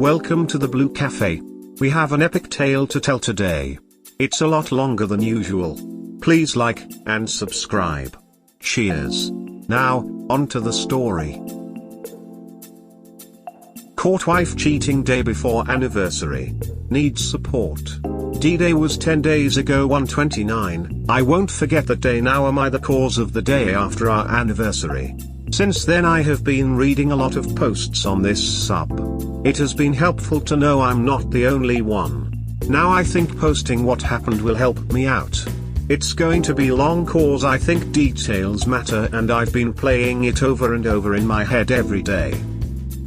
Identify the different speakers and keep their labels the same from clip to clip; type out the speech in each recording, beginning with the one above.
Speaker 1: Welcome to the Blue Cafe. We have an epic tale to tell today. It's a lot longer than usual. Please like and subscribe. Cheers. Now, on to the story. Caught wife cheating day before anniversary. Needs support. D-Day was 10 days ago 129. I won't forget that day now. Am I the cause of the day after our anniversary? Since then I have been reading a lot of posts on this sub. It has been helpful to know I'm not the only one. Now I think posting what happened will help me out. It's going to be long cause I think details matter and I've been playing it over and over in my head every day.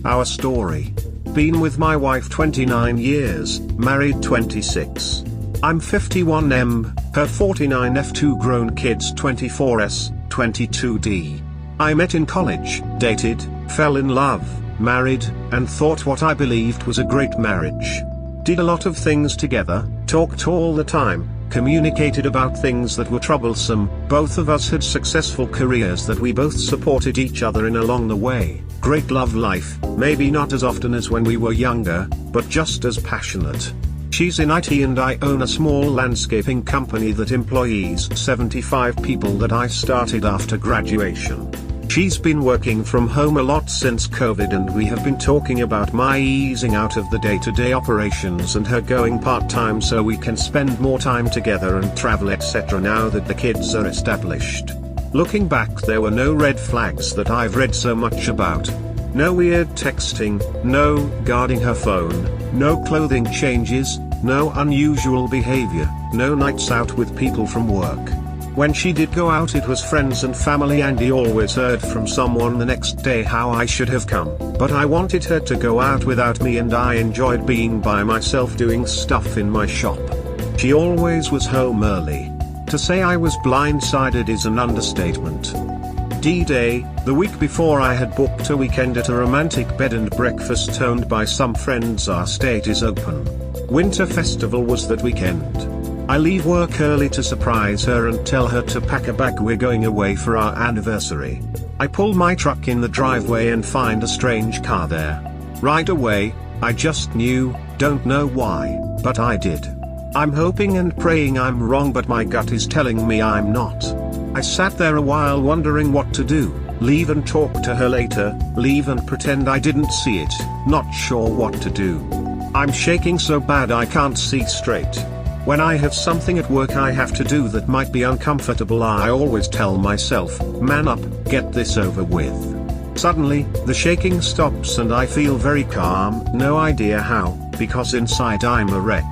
Speaker 1: Our story. Been with my wife 29 years, married 26. I'm 51M, her 49F, 2 grown kids 24S, 22D. I met in college, dated, fell in love, married, and thought what I believed was a great marriage. Did a lot of things together, talked all the time, communicated about things that were troublesome. Both of us had successful careers that we both supported each other in along the way. Great love life, maybe not as often as when we were younger, but just as passionate. She's in IT and I own a small landscaping company that employs 75 people that I started after graduation. She's been working from home a lot since COVID and we have been talking about my easing out of the day-to-day operations and her going part-time so we can spend more time together and travel etc. now that the kids are established. Looking back, there were no red flags that I've read so much about. No weird texting, no guarding her phone, no clothing changes, no unusual behavior, no nights out with people from work. When she did go out it was friends and family and he always heard from someone the next day how I should have come. But I wanted her to go out without me and I enjoyed being by myself doing stuff in my shop. She always was home early. To say I was blindsided is an understatement. D-Day, the week before I had booked a weekend at a romantic bed and breakfast owned by some friends. Our state is open. Winter festival was that weekend. I leave work early to surprise her and tell her to pack a bag. We're going away for our anniversary. I pull my truck in the driveway and find a strange car there. Right away, I just knew, don't know why, but I did. I'm hoping and praying I'm wrong but my gut is telling me I'm not. I sat there a while wondering what to do, leave and talk to her later, leave and pretend I didn't see it, not sure what to do. I'm shaking so bad I can't see straight. When I have something at work I have to do that might be uncomfortable, I always tell myself, man up, get this over with. Suddenly, the shaking stops and I feel very calm, no idea how, because inside I'm a wreck.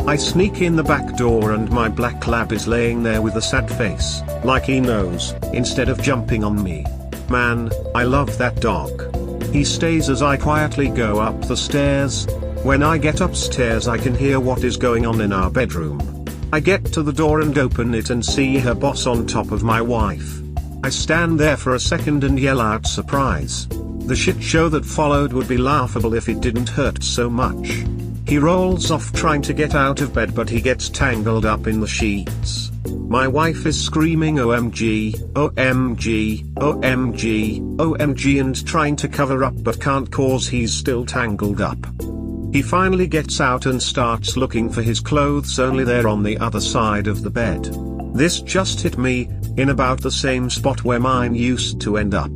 Speaker 1: I sneak in the back door and my black lab is laying there with a sad face, like he knows, instead of jumping on me. Man, I love that dog. He stays as I quietly go up the stairs. When I get upstairs I can hear what is going on in our bedroom. I get to the door and open it and see her boss on top of my wife. I stand there for a second and yell out surprise. The shit show that followed would be laughable if it didn't hurt so much. He rolls off trying to get out of bed but he gets tangled up in the sheets. My wife is screaming OMG, OMG, OMG, OMG and trying to cover up but can't cause he's still tangled up. He finally gets out and starts looking for his clothes, only they're on the other side of the bed. This just hit me, in about the same spot where mine used to end up.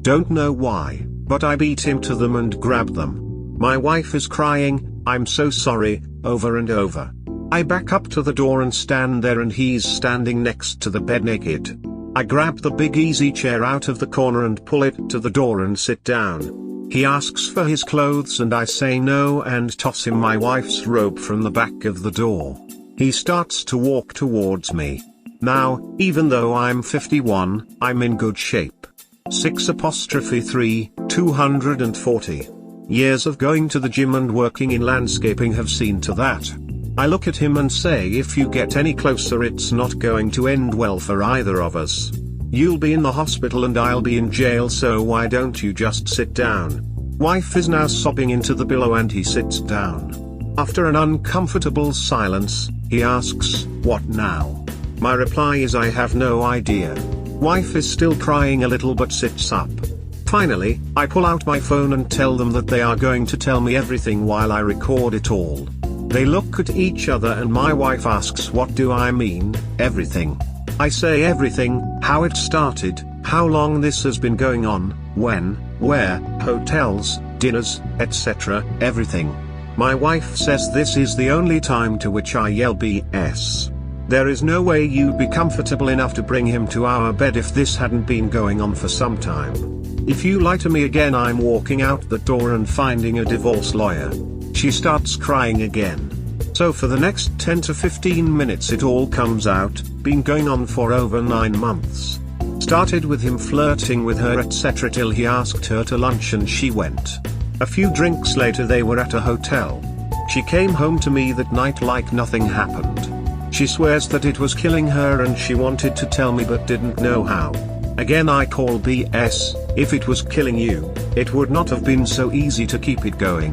Speaker 1: Don't know why, but I beat him to them and grab them. My wife is crying, I'm so sorry, over and over. I back up to the door and stand there and he's standing next to the bed naked. I grab the big easy chair out of the corner and pull it to the door and sit down. He asks for his clothes and I say no and toss him my wife's robe from the back of the door. He starts to walk towards me. Now, even though I'm 51, I'm in good shape. 6'3", 240. Years of going to the gym and working in landscaping have seen to that. I look at him and say, if you get any closer it's not going to end well for either of us. You'll be in the hospital and I'll be in jail, so why don't you just sit down? Wife is now sobbing into the pillow and he sits down. After an uncomfortable silence, he asks, what now? My reply is I have no idea. Wife is still crying a little but sits up. Finally, I pull out my phone and tell them that they are going to tell me everything while I record it all. They look at each other and my wife asks, what do I mean, everything? I say everything, how it started, how long this has been going on, when, where, hotels, dinners, etc., everything. My wife says this is the only time, to which I yell BS. There is no way you'd be comfortable enough to bring him to our bed if this hadn't been going on for some time. If you lie to me again, I'm walking out the door and finding a divorce lawyer. She starts crying again. So for the next 10 to 15 minutes it all comes out, been going on for over 9 months. Started with him flirting with her etc. till he asked her to lunch and she went. A few drinks later they were at a hotel. She came home to me that night like nothing happened. She swears that it was killing her and she wanted to tell me but didn't know how. Again I call BS, if it was killing you, it would not have been so easy to keep it going.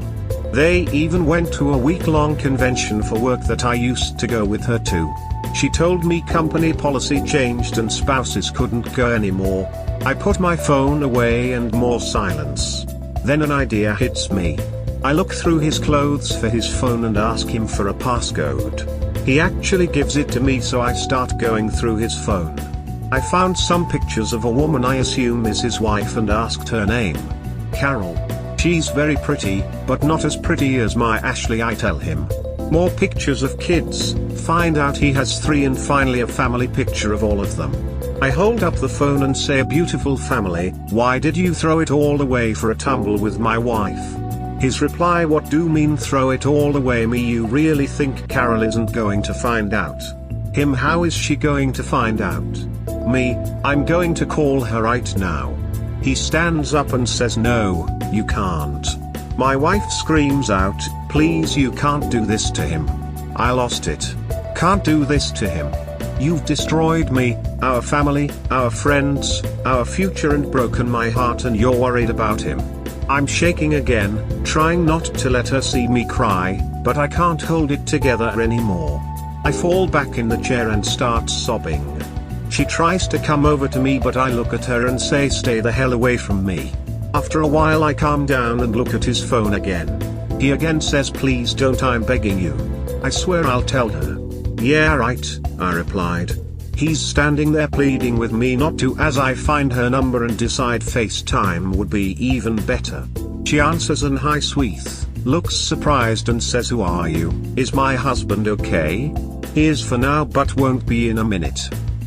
Speaker 1: They even went to a week-long convention for work that I used to go with her to. She told me company policy changed and spouses couldn't go anymore. I put my phone away and more silence. Then an idea hits me. I look through his clothes for his phone and ask him for a passcode. He actually gives it to me, so I start going through his phone. I found some pictures of a woman I assume is his wife and asked her name. Carol. She's very pretty, but not as pretty as my Ashley, I tell him. More pictures of kids, find out he has 3 and finally a family picture of all of them. I hold up the phone and say, a beautiful family, why did you throw it all away for a tumble with my wife? His reply, what do you mean throw it all away? Me, you really think Carol isn't going to find out? Him, how is she going to find out? Me, I'm going to call her right now. He stands up and says, no, you can't. My wife screams out, please, you can't do this to him. I lost it. Can't do this to him. You've destroyed me, our family, our friends, our future and broken my heart, and you're worried about him. I'm shaking again, trying not to let her see me cry, but I can't hold it together anymore. I fall back in the chair and start sobbing. She tries to come over to me, but I look at her and say, stay the hell away from me. After a while I calm down and look at his phone again. He again says, please don't, I'm begging you. I swear I'll tell her. Yeah right, I replied. He's standing there pleading with me not to, as I find her number and decide FaceTime would be even better. She answers and hi sweet, looks surprised and says, who are you? Is my husband okay? He is for now but won't be in a minute.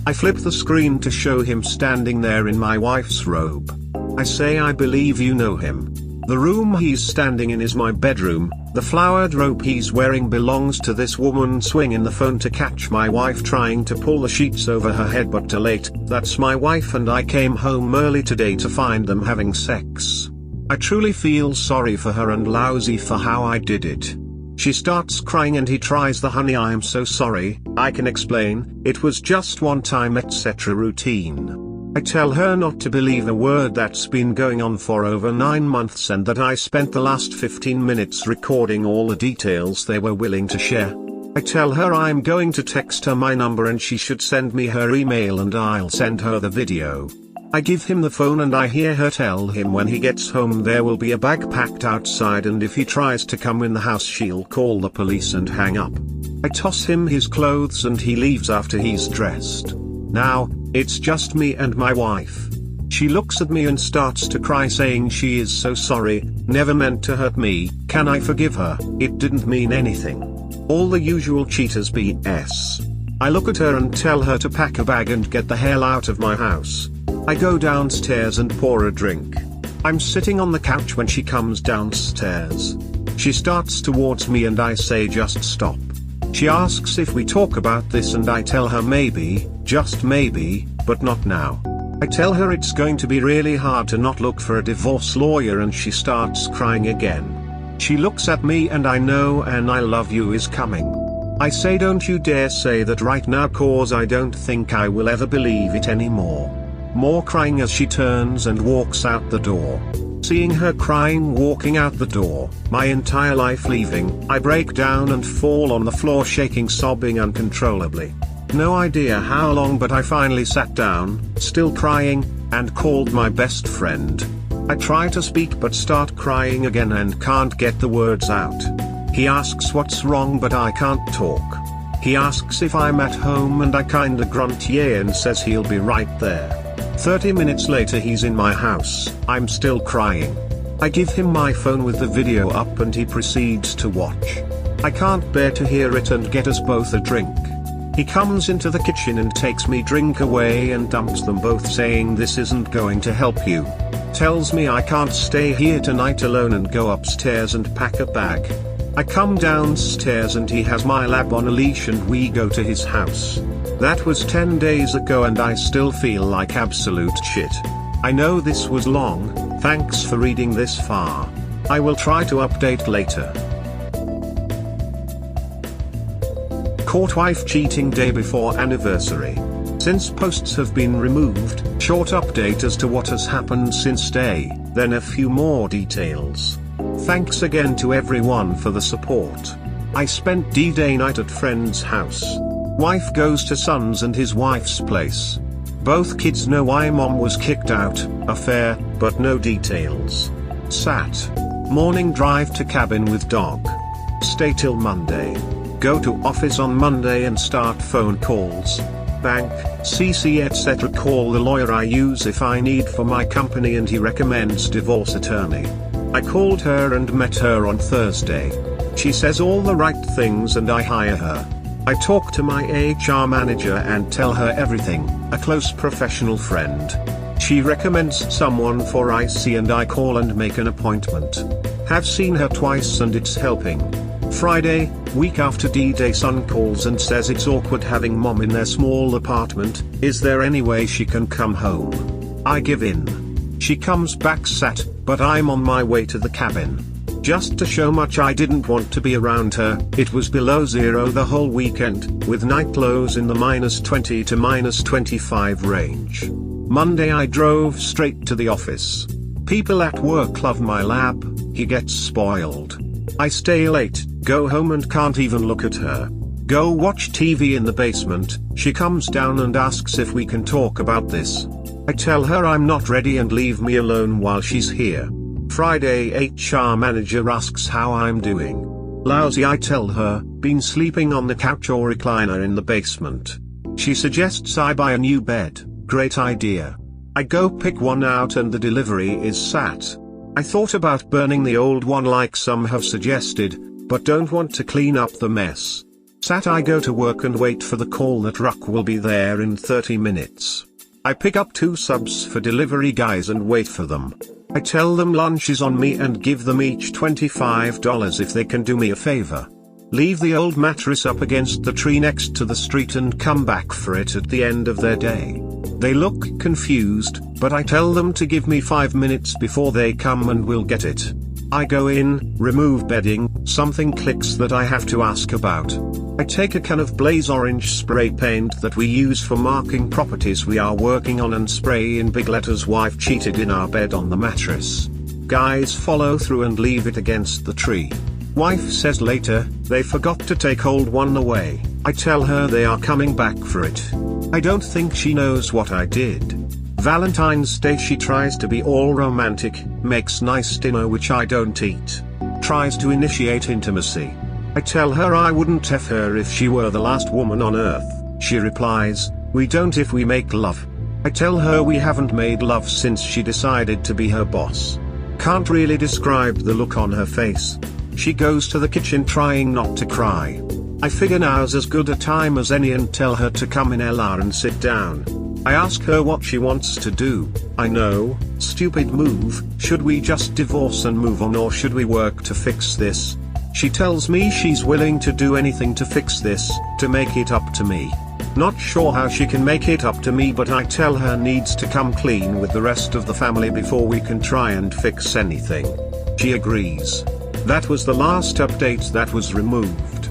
Speaker 1: I flip the screen to show him standing there in my wife's robe. I say, I believe you know him. The room he's standing in is my bedroom. The flowered robe he's wearing belongs to this woman. Swinging the phone to catch my wife trying to pull the sheets over her head, but too late. That's my wife, and I came home early today to find them having sex. I truly feel sorry for her and lousy for how I did it. She starts crying and he tries the honey, I am so sorry, I can explain, it was just one time etc. routine. I tell her not to believe a word, that's been going on for over 9 months, and that I spent the last 15 minutes recording all the details they were willing to share. I tell her I'm going to text her my number and she should send me her email and I'll send her the video. I give him the phone and I hear her tell him when he gets home there will be a bag packed outside, and if he tries to come in the house she'll call the police and hang up. I toss him his clothes and he leaves after he's dressed. Now, it's just me and my wife. She looks at me and starts to cry, saying she is so sorry, never meant to hurt me, can I forgive her, it didn't mean anything. All the usual cheaters BS. I look at her and tell her to pack a bag and get the hell out of my house. I go downstairs and pour a drink. I'm sitting on the couch when she comes downstairs. She starts towards me and I say, just stop. She asks if we talk about this and I tell her maybe, just maybe, but not now. I tell her it's going to be really hard to not look for a divorce lawyer, and she starts crying again. She looks at me and I know an I love you is coming. I say, don't you dare say that right now, cause I don't think I will ever believe it anymore. More crying as she turns and walks out the door. Seeing her crying walking out the door, my entire life leaving, I break down and fall on the floor shaking, sobbing uncontrollably. No idea how long, but I finally sat down, still crying, and called my best friend. I try to speak but start crying again and can't get the words out. He asks what's wrong but I can't talk. He asks if I'm at home and I kinda grunt yeah and says he'll be right there. 30 minutes later he's in my house. I'm still crying. I give him my phone with the video up and he proceeds to watch. I can't bear to hear it and get us both a drink. He comes into the kitchen and takes me drink away and dumps them both, saying this isn't going to help you. Tells me I can't stay here tonight alone and go upstairs and pack a bag. I come downstairs and he has my lab on a leash and we go to his house. That was 10 days ago and I still feel like absolute shit. I know this was long, thanks for reading this far. I will try to update later. Caught wife cheating day before anniversary. Since posts have been removed, short update as to what has happened since day, then a few more details. Thanks again to everyone for the support. I spent D-Day night at friend's house. Wife goes to son's and his wife's place. Both kids know why mom was kicked out, affair, but no details. Sat. Morning drive to cabin with dog. Stay till Monday. Go to office on Monday and start phone calls. Bank, CC etc. Call the lawyer I use if I need for my company and he recommends divorce attorney. I called her and met her on Thursday. She says all the right things and I hire her. I talk to my HR manager and tell her everything, a close professional friend. She recommends someone for IC and I call and make an appointment. Have seen her twice and it's helping. Friday, week after D-Day, son calls and says it's awkward having mom in their small apartment, is there any way she can come home? I give in. She comes back sat, but I'm on my way to the cabin. Just to show much I didn't want to be around her, it was below zero the whole weekend, with night lows in the -20 to -25 range. Monday I drove straight to the office. People at work love my lab, he gets spoiled. I stay late, go home and can't even look at her. Go watch TV in the basement, she comes down and asks if we can talk about this. I tell her I'm not ready and leave me alone while she's here. Friday, HR manager asks how I'm doing. Lousy, I tell her, been sleeping on the couch or recliner in the basement. She suggests I buy a new bed, great idea. I go pick one out and the delivery is sat. I thought about burning the old one like some have suggested, but don't want to clean up the mess. Sat. I go to work and wait for the call that Ruck will be there in 30 minutes. I pick up 2 subs for delivery guys and wait for them. I tell them lunch is on me and give them each $25 if they can do me a favor. Leave the old mattress up against the tree next to the street and come back for it at the end of their day. They look confused, but I tell them to give me 5 minutes before they come and we'll get it. I go in, remove bedding, something clicks that I have to ask about. I take a can of Blaze orange spray paint that we use for marking properties we are working on and spray in big letters wife cheated in our bed on the mattress. Guys follow through and leave it against the tree. Wife says later, they forgot to take old one away. I tell her they are coming back for it. I don't think she knows what I did. Valentine's Day she tries to be all romantic, makes nice dinner which I don't eat. Tries to initiate intimacy. I tell her I wouldn't F her if she were the last woman on earth. She replies, we don't if we make love. I tell her we haven't made love since she decided to be her boss. Can't really describe the look on her face. She goes to the kitchen trying not to cry. I figure now's as good a time as any and tell her to come in LR and sit down. I ask her what she wants to do. I know, stupid move, should we just divorce and move on or should we work to fix this? She tells me she's willing to do anything to fix this, to make it up to me. Not sure how she can make it up to me, but I tell her needs to come clean with the rest of the family before we can try and fix anything. She agrees. That was the last update that was removed.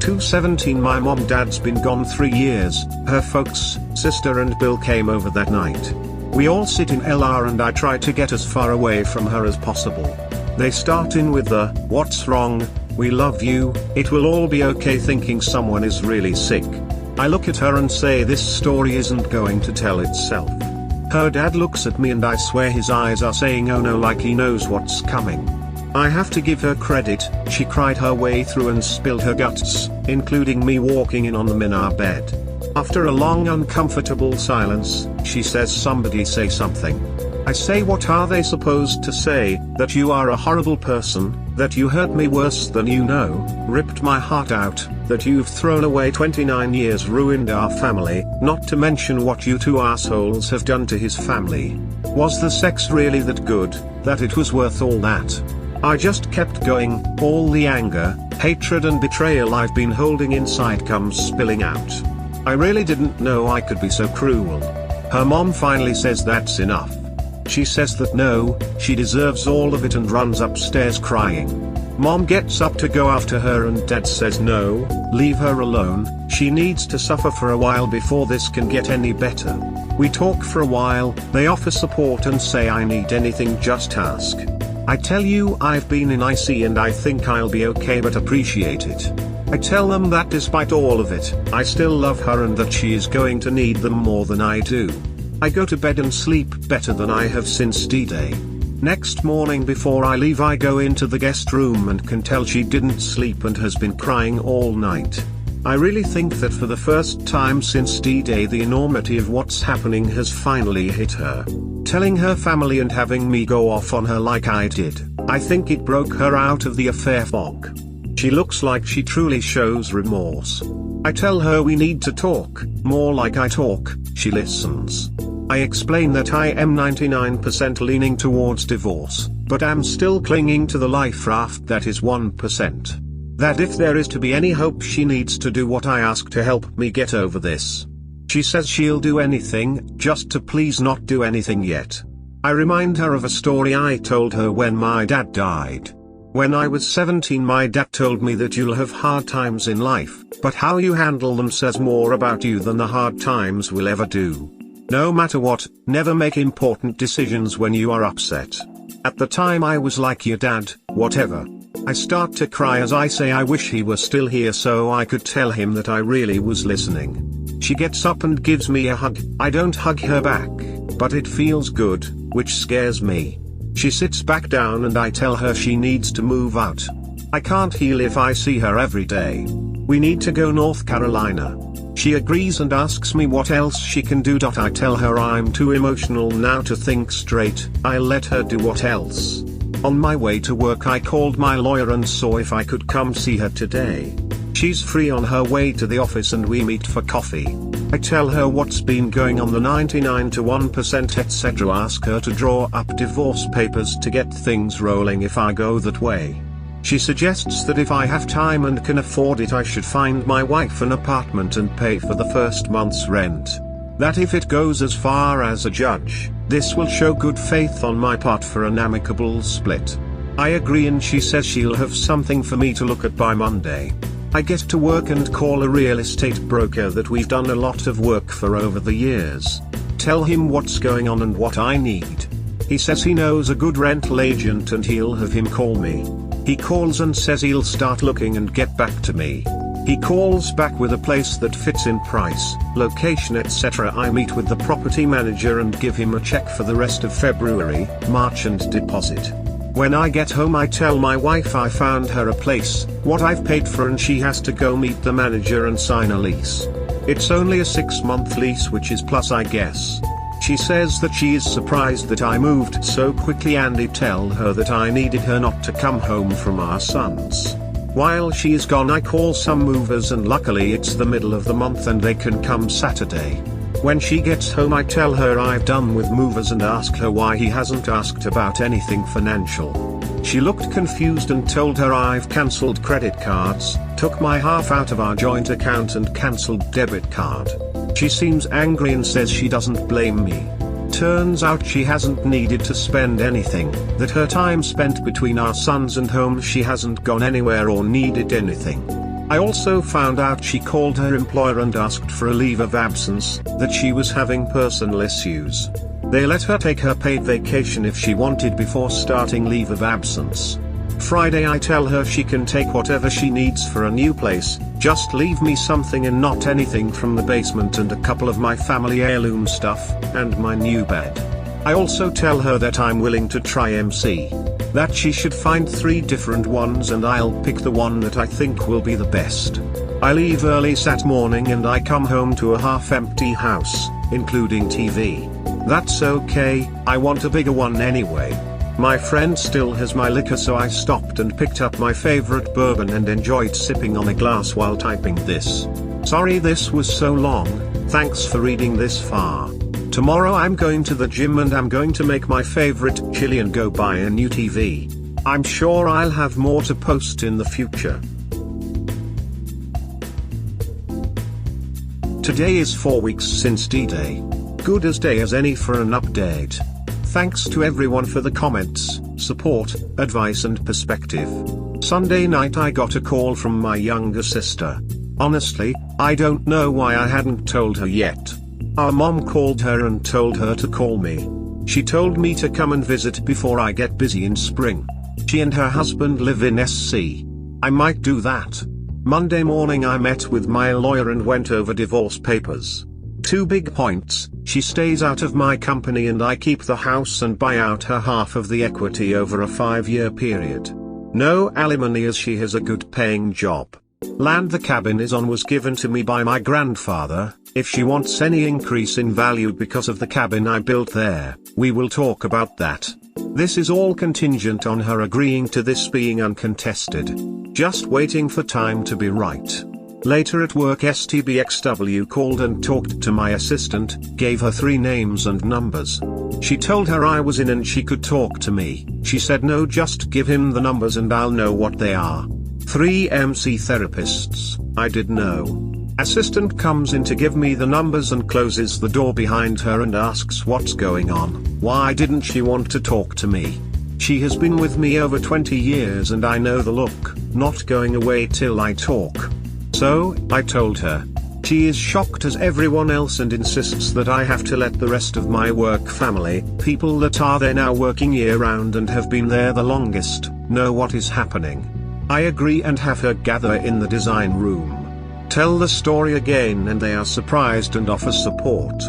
Speaker 1: 2:17 My mom dad's been gone 3 years, her folks, sister and Bill came over that night. We all sit in LR and I try to get as far away from her as possible. They start in with the, what's wrong, we love you, it will all be okay, thinking someone is really sick. I look at her and say this story isn't going to tell itself. Her dad looks at me and I swear his eyes are saying oh no, like he knows what's coming. I have to give her credit, she cried her way through and spilled her guts, including me walking in on them in our bed. After a long uncomfortable silence, she says somebody say something. I say what are they supposed to say, that you are a horrible person, that you hurt me worse than you know, ripped my heart out, that you've thrown away 29 years, ruined our family, not to mention what you two assholes have done to his family. Was the sex really that good, that it was worth all that? I just kept going, all the anger, hatred and betrayal I've been holding inside comes spilling out. I really didn't know I could be so cruel. Her mom finally says that's enough. She says that no, she deserves all of it and runs upstairs crying. Mom gets up to go after her and dad says no, leave her alone, she needs to suffer for a while before this can get any better. We talk for a while, they offer support and say I need anything just ask. I tell you I've been in IC and I think I'll be okay but appreciate it. I tell them that despite all of it, I still love her and that she is going to need them more than I do. I go to bed and sleep better than I have since D-Day. Next morning before I leave I go into the guest room and can tell she didn't sleep and has been crying all night. I really think that for the first time since D-Day the enormity of what's happening has finally hit her. Telling her family and having me go off on her like I did, I think it broke her out of the affair fog. She looks like she truly shows remorse. I tell her we need to talk, more like I talk, she listens. I explain that I am 99% leaning towards divorce, but am still clinging to the life raft that is 1%. That if there is to be any hope she needs to do what I ask to help me get over this. She says she'll do anything, just to please not do anything yet. I remind her of a story I told her when my dad died. When I was 17 my dad told me that you'll have hard times in life, but how you handle them says more about you than the hard times will ever do. No matter what, never make important decisions when you are upset. At the time I was like your dad, whatever. I start to cry as I say I wish he were still here so I could tell him that I really was listening. She gets up and gives me a hug. I don't hug her back, but it feels good, which scares me. She sits back down and I tell her she needs to move out. I can't heal if I see her every day. We need to go North Carolina. She agrees and asks me what else she can do. I tell her I'm too emotional now to think straight, I'll let her do what else. On my way to work I called my lawyer and saw if I could come see her today. She's free on her way to the office and we meet for coffee. I tell her what's been going on, the 99 to 1% etc. Ask her to draw up divorce papers to get things rolling if I go that way. She suggests that if I have time and can afford it I should find my wife an apartment and pay for the first month's rent. That if it goes as far as a judge, this will show good faith on my part for an amicable split. I agree and she says she'll have something for me to look at by Monday. I get to work and call a real estate broker that we've done a lot of work for over the years. Tell him what's going on and what I need. He says he knows a good rental agent and he'll have him call me. He calls and says he'll start looking and get back to me. He calls back with a place that fits in price, location etc. I meet with the property manager and give him a check for the rest of February, March and deposit. When I get home I tell my wife I found her a place, what I've paid for, and she has to go meet the manager and sign a lease. It's only a 6-month lease, which is plus I guess. She says that she is surprised that I moved so quickly and I tell her that I needed her not to come home from our sons. While she is gone I call some movers and luckily it's the middle of the month and they can come Saturday. When she gets home I tell her I've done with movers and ask her why he hasn't asked about anything financial. She looked confused and told her I've cancelled credit cards, took my half out of our joint account and cancelled debit card. She seems angry and says she doesn't blame me. Turns out she hasn't needed to spend anything, that her time spent between our sons and home she hasn't gone anywhere or needed anything. I also found out she called her employer and asked for a leave of absence, that she was having personal issues. They let her take her paid vacation if she wanted before starting leave of absence. Friday I tell her she can take whatever she needs for a new place, just leave me something and not anything from the basement and a couple of my family heirloom stuff, and my new bed. I also tell her that I'm willing to try MC. That she should find 3 different ones and I'll pick the one that I think will be the best. I leave early Sat morning and I come home to a half-empty house, including TV. That's okay, I want a bigger one anyway. My friend still has my liquor, so I stopped and picked up my favorite bourbon and enjoyed sipping on a glass while typing this. Sorry this was so long, thanks for reading this far. Tomorrow I'm going to the gym and I'm going to make my favorite chili and go buy a new TV. I'm sure I'll have more to post in the future. Today is 4 weeks since D-Day. Good as day as any for an update. Thanks to everyone for the comments, support, advice and perspective. Sunday night I got a call from my younger sister. Honestly, I don't know why I hadn't told her yet. Our mom called her and told her to call me. She told me to come and visit before I get busy in spring. She and her husband live in SC. I might do that. Monday morning I met with my lawyer and went over divorce papers. 2 big points: she stays out of my company and I keep the house and buy out her half of the equity over a 5-year period. No alimony as she has a good paying job. Land the cabin is on was given to me by my grandfather. If she wants any increase in value because of the cabin I built there, we will talk about that. This is all contingent on her agreeing to this being uncontested. Just waiting for time to be right. Later at work STBXW called and talked to my assistant, gave her 3 names and numbers. She told her I was in and she could talk to me. She said no, just give him the numbers and I'll know what they are. 3 MC therapists, I did know. Assistant comes in to give me the numbers and closes the door behind her and asks what's going on. Why didn't she want to talk to me? She has been with me over 20 years and I know the look, not going away till I talk. So, I told her. She is shocked as everyone else and insists that I have to let the rest of my work family, people that are there now working year round and have been there the longest, know what is happening. I agree and have her gather in the design room. Tell the story again and they are surprised and offer support.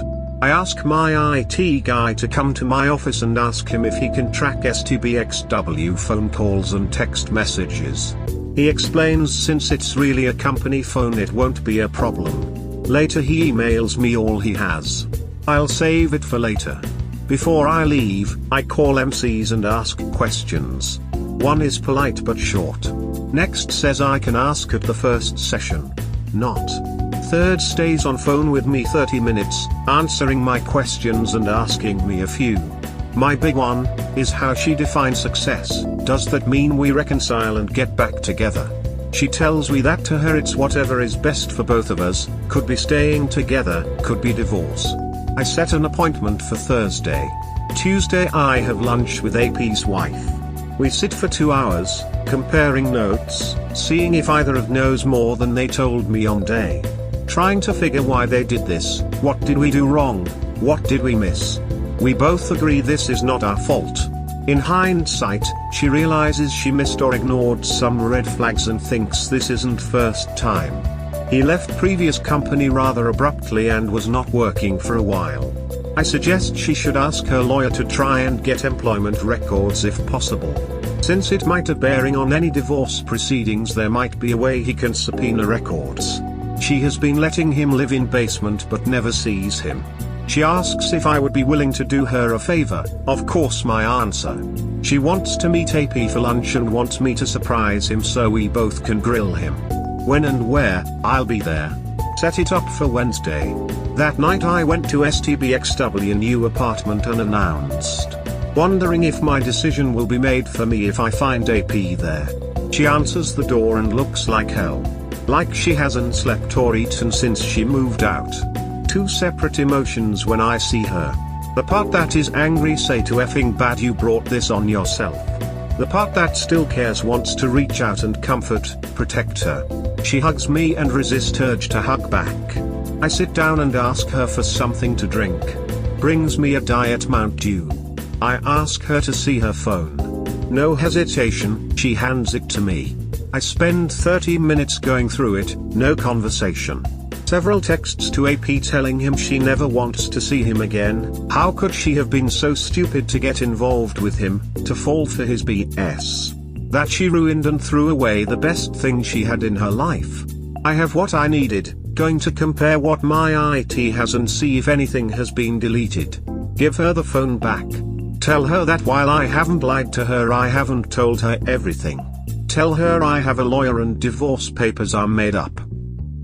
Speaker 1: I ask my IT guy to come to my office and ask him if he can track STBXW phone calls and text messages. He explains since it's really a company phone it won't be a problem. Later he emails me all he has. I'll save it for later. Before I leave, I call MCs and ask questions. One is polite but short. Next says I can ask at the first session. Not. Third stays on phone with me 30 minutes, answering my questions and asking me a few. My big one is how she defines success. Does that mean we reconcile and get back together? She tells me that to her it's whatever is best for both of us, could be staying together, could be divorce. I set an appointment for Thursday. Tuesday I have lunch with AP's wife. We sit for 2 hours, comparing notes, seeing if either of knows more than they told me on day. Trying to figure why they did this, what did we do wrong, what did we miss. We both agree this is not our fault. In hindsight, she realizes she missed or ignored some red flags and thinks this isn't first time. He left previous company rather abruptly and was not working for a while. I suggest she should ask her lawyer to try and get employment records if possible. Since it might have bearing on any divorce proceedings, there might be a way he can subpoena records. She has been letting him live in basement but never sees him. She asks if I would be willing to do her a favor. Of course my answer. She wants to meet AP for lunch and wants me to surprise him so we both can grill him. When and where, I'll be there. Set it up for Wednesday. That night I went to STBXW new apartment unannounced. Wondering if my decision will be made for me if I find AP there. She answers the door and looks like hell. Like she hasn't slept or eaten since she moved out. 2 separate emotions when I see her. The part that is angry say to effing bad you brought this on yourself. The part that still cares wants to reach out and comfort, protect her. She hugs me and resists urge to hug back. I sit down and ask her for something to drink. Brings me a Diet Mount Dew. I ask her to see her phone. No hesitation, she hands it to me. I spend 30 minutes going through it, no conversation. Several texts to AP telling him she never wants to see him again. How could she have been so stupid to get involved with him, to fall for his BS? That she ruined and threw away the best thing she had in her life. I have what I needed, going to compare what my IT has and see if anything has been deleted. Give her the phone back. Tell her that while I haven't lied to her, I haven't told her everything. Tell her I have a lawyer and divorce papers are made up.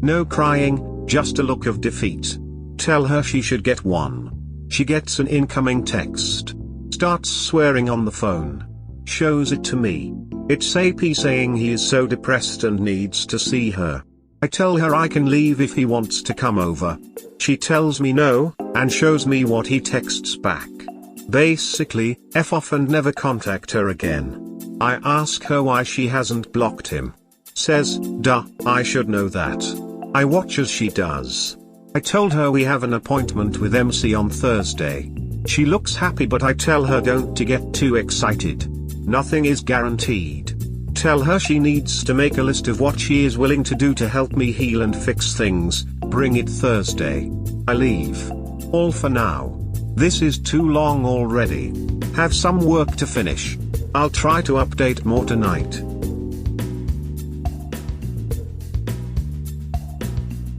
Speaker 1: No crying, just a look of defeat. Tell her she should get one. She gets an incoming text. Starts swearing on the phone. Shows it to me. It's AP saying he is so depressed and needs to see her. I tell her I can leave if he wants to come over. She tells me no, and shows me what he texts back. Basically, F off and never contact her again. I ask her why she hasn't blocked him. Says, duh, I should know that. I watch as she does. I told her we have an appointment with MC on Thursday. She looks happy, but I tell her don't to get too excited. Nothing is guaranteed. Tell her she needs to make a list of what she is willing to do to help me heal and fix things. Bring it Thursday. I leave. All for now. This is too long already. Have some work to finish. I'll try to update more tonight.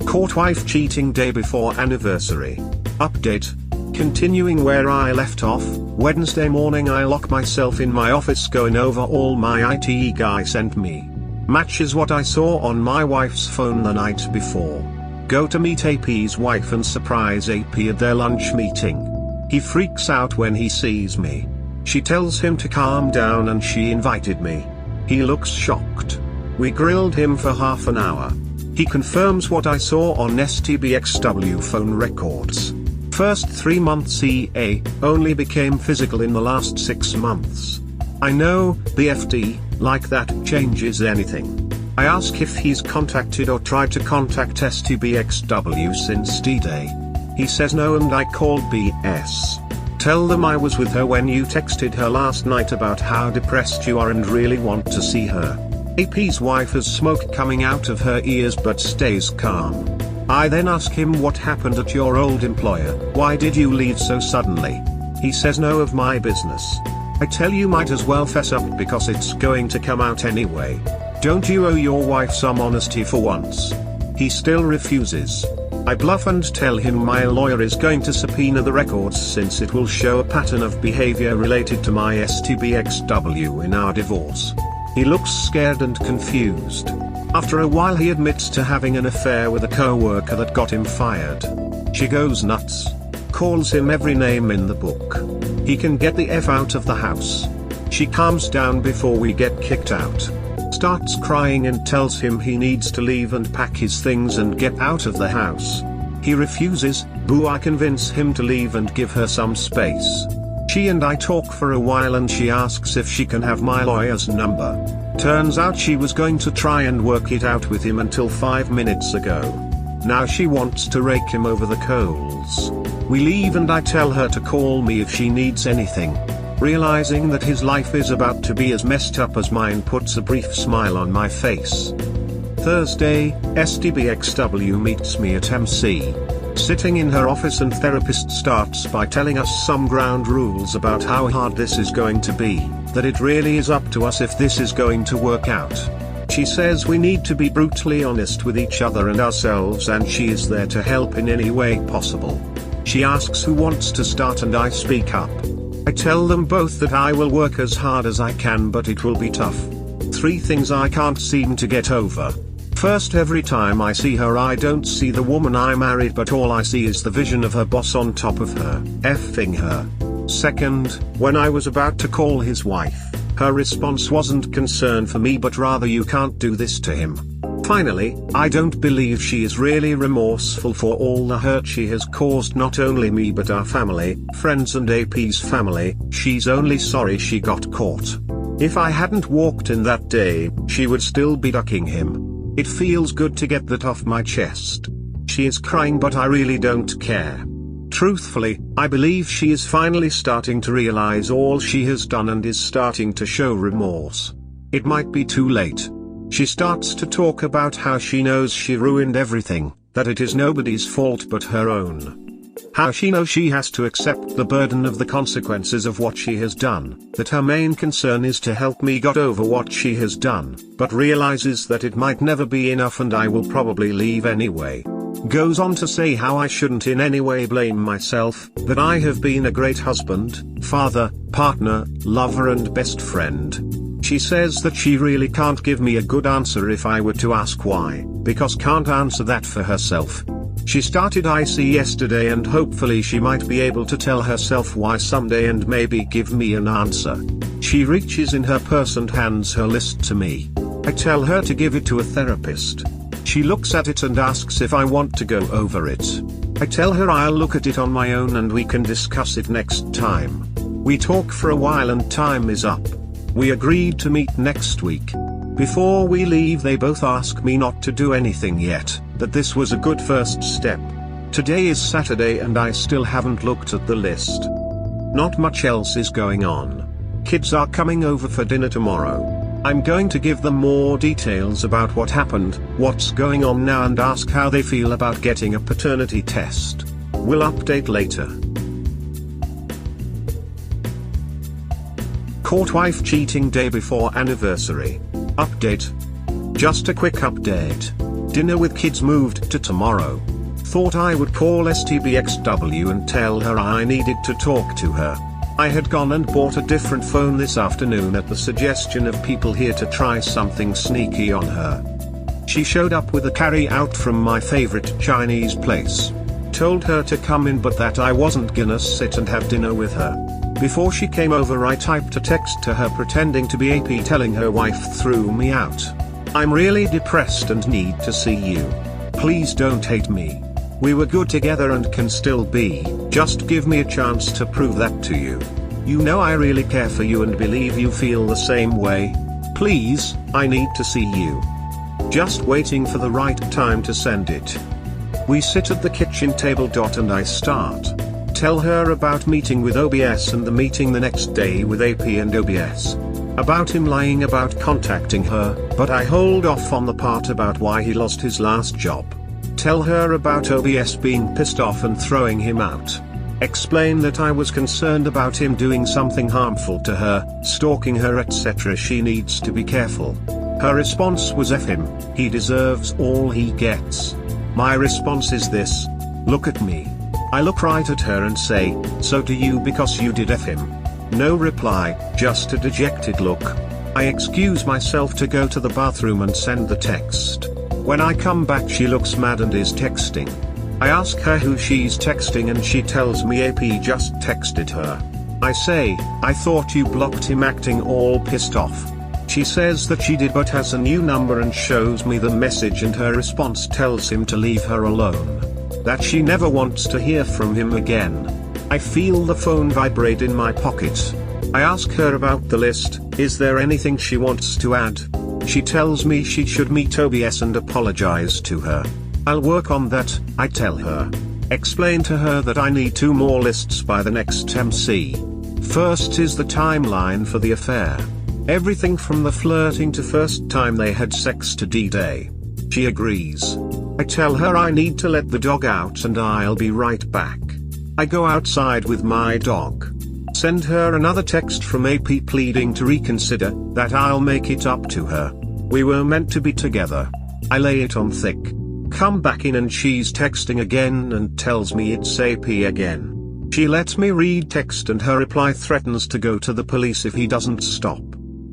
Speaker 1: Caught wife cheating day before anniversary. Update. Continuing where I left off, Wednesday morning I lock myself in my office going over all my IT guy sent me. Matches what I saw on my wife's phone the night before. Go to meet AP's wife and surprise AP at their lunch meeting. He freaks out when he sees me. She tells him to calm down and she invited me. He looks shocked. We grilled him for half an hour. He confirms what I saw on STBXW phone records. First 3 months EA, only became physical in the last 6 months. I know, BFD, like that changes anything. I ask if he's contacted or tried to contact STBXW since DDay. He says no and I called BS. Tell them I was with her when you texted her last night about how depressed you are and really want to see her. AP's wife has smoke coming out of her ears but stays calm. I then ask him what happened at your old employer, why did you leave so suddenly? He says no of my business. I tell you might as well fess up because it's going to come out anyway. Don't you owe your wife some honesty for once? He still refuses. I bluff and tell him my lawyer is going to subpoena the records since it will show a pattern of behavior related to my STBXW in our divorce. He looks scared and confused. After a while he admits to having an affair with a co-worker that got him fired. She goes nuts. Calls him every name in the book. He can get the F out of the house. She calms down before we get kicked out. Starts crying and tells him he needs to leave and pack his things and get out of the house. He refuses. Boo, I convince him to leave and give her some space. She and I talk for a while and she asks if she can have my lawyer's number. Turns out she was going to try and work it out with him until 5 minutes ago. Now she wants to rake him over the coals. We leave and I tell her to call me if she needs anything. Realizing that his life is about to be as messed up as mine puts a brief smile on my face. Thursday, STBXW meets me at MC. Sitting in her office and therapist starts by telling us some ground rules about how hard this is going to be, that it really is up to us if this is going to work out. She says we need to be brutally honest with each other and ourselves and she is there to help in any way possible. She asks who wants to start and I speak up. I tell them both that I will work as hard as I can but it will be tough. 3 things I can't seem to get over. First, every time I see her I don't see the woman I married but all I see is the vision of her boss on top of her, effing her. Second, when I was about to call his wife, her response wasn't concern for me but rather you can't do this to him. Finally, I don't believe she is really remorseful for all the hurt she has caused not only me but our family, friends and AP's family. She's only sorry she got caught. If I hadn't walked in that day, she would still be ducking him. It feels good to get that off my chest. She is crying but I really don't care. Truthfully, I believe she is finally starting to realize all she has done and is starting to show remorse. It might be too late. She starts to talk about how she knows she ruined everything, that it is nobody's fault but her own. How she knows she has to accept the burden of the consequences of what she has done, that her main concern is to help me get over what she has done, but realizes that it might never be enough and I will probably leave anyway. Goes on to say how I shouldn't in any way blame myself, that I have been a great husband, father, partner, lover and best friend. She says that she really can't give me a good answer if I were to ask why, because can't answer that for herself. She started IC yesterday and hopefully she might be able to tell herself why someday and maybe give me an answer. She reaches in her purse and hands her list to me. I tell her to give it to a therapist. She looks at it and asks if I want to go over it. I tell her I'll look at it on my own and we can discuss it next time. We talk for a while and time is up. We agreed to meet next week. Before we leave they both ask me not to do anything yet, that this was a good first step. Today is Saturday and I still haven't looked at the list. Not much else is going on. Kids are coming over for dinner tomorrow. I'm going to give them more details about what happened, what's going on now and ask how they feel about getting a paternity test. We'll update later. Caught wife cheating day before anniversary. Update. Just a quick update. Dinner with kids moved to tomorrow. Thought I would call STBXW and tell her I needed to talk to her. I had gone and bought a different phone this afternoon at the suggestion of people here to try something sneaky on her. She showed up with a carry out from my favorite Chinese place. Told her to come in but that I wasn't gonna sit and have dinner with her. Before she came over I typed a text to her pretending to be AP telling her wife threw me out. I'm really depressed and need to see you. Please don't hate me. We were good together and can still be, just give me a chance to prove that to you. You know I really care for you and believe you feel the same way. Please, I need to see you. Just waiting for the right time to send it. We sit at the kitchen table. And I start. Tell her about meeting with OBS and the meeting the next day with AP and OBS. About him lying about contacting her, but I hold off on the part about why he lost his last job. Tell her about OBS being pissed off and throwing him out. Explain that I was concerned about him doing something harmful to her, stalking her etc. She needs to be careful. Her response was F him, he deserves all he gets. My response is this: look at me. I look right at her and say, so do you because you did F him. No reply, just a dejected look. I excuse myself to go to the bathroom and send the text. When I come back she looks mad and is texting. I ask her who she's texting and she tells me AP just texted her. I say, I thought you blocked him, acting all pissed off. She says that she did but has a new number and shows me the message and her response tells him to leave her alone. That she never wants to hear from him again. I feel the phone vibrate in my pocket. I ask her about the list, is there anything she wants to add? She tells me she should meet OBS and apologize to her. I'll work on that, I tell her. Explain to her that I need 2 more lists by the next MC. First is the timeline for the affair. Everything from the flirting to first time they had sex to DDay. She agrees. I tell her I need to let the dog out and I'll be right back. I go outside with my dog. Send her another text from AP pleading to reconsider, that I'll make it up to her. We were meant to be together. I lay it on thick. Come back in and she's texting again and tells me it's AP again. She lets me read text and her reply threatens to go to the police if he doesn't stop.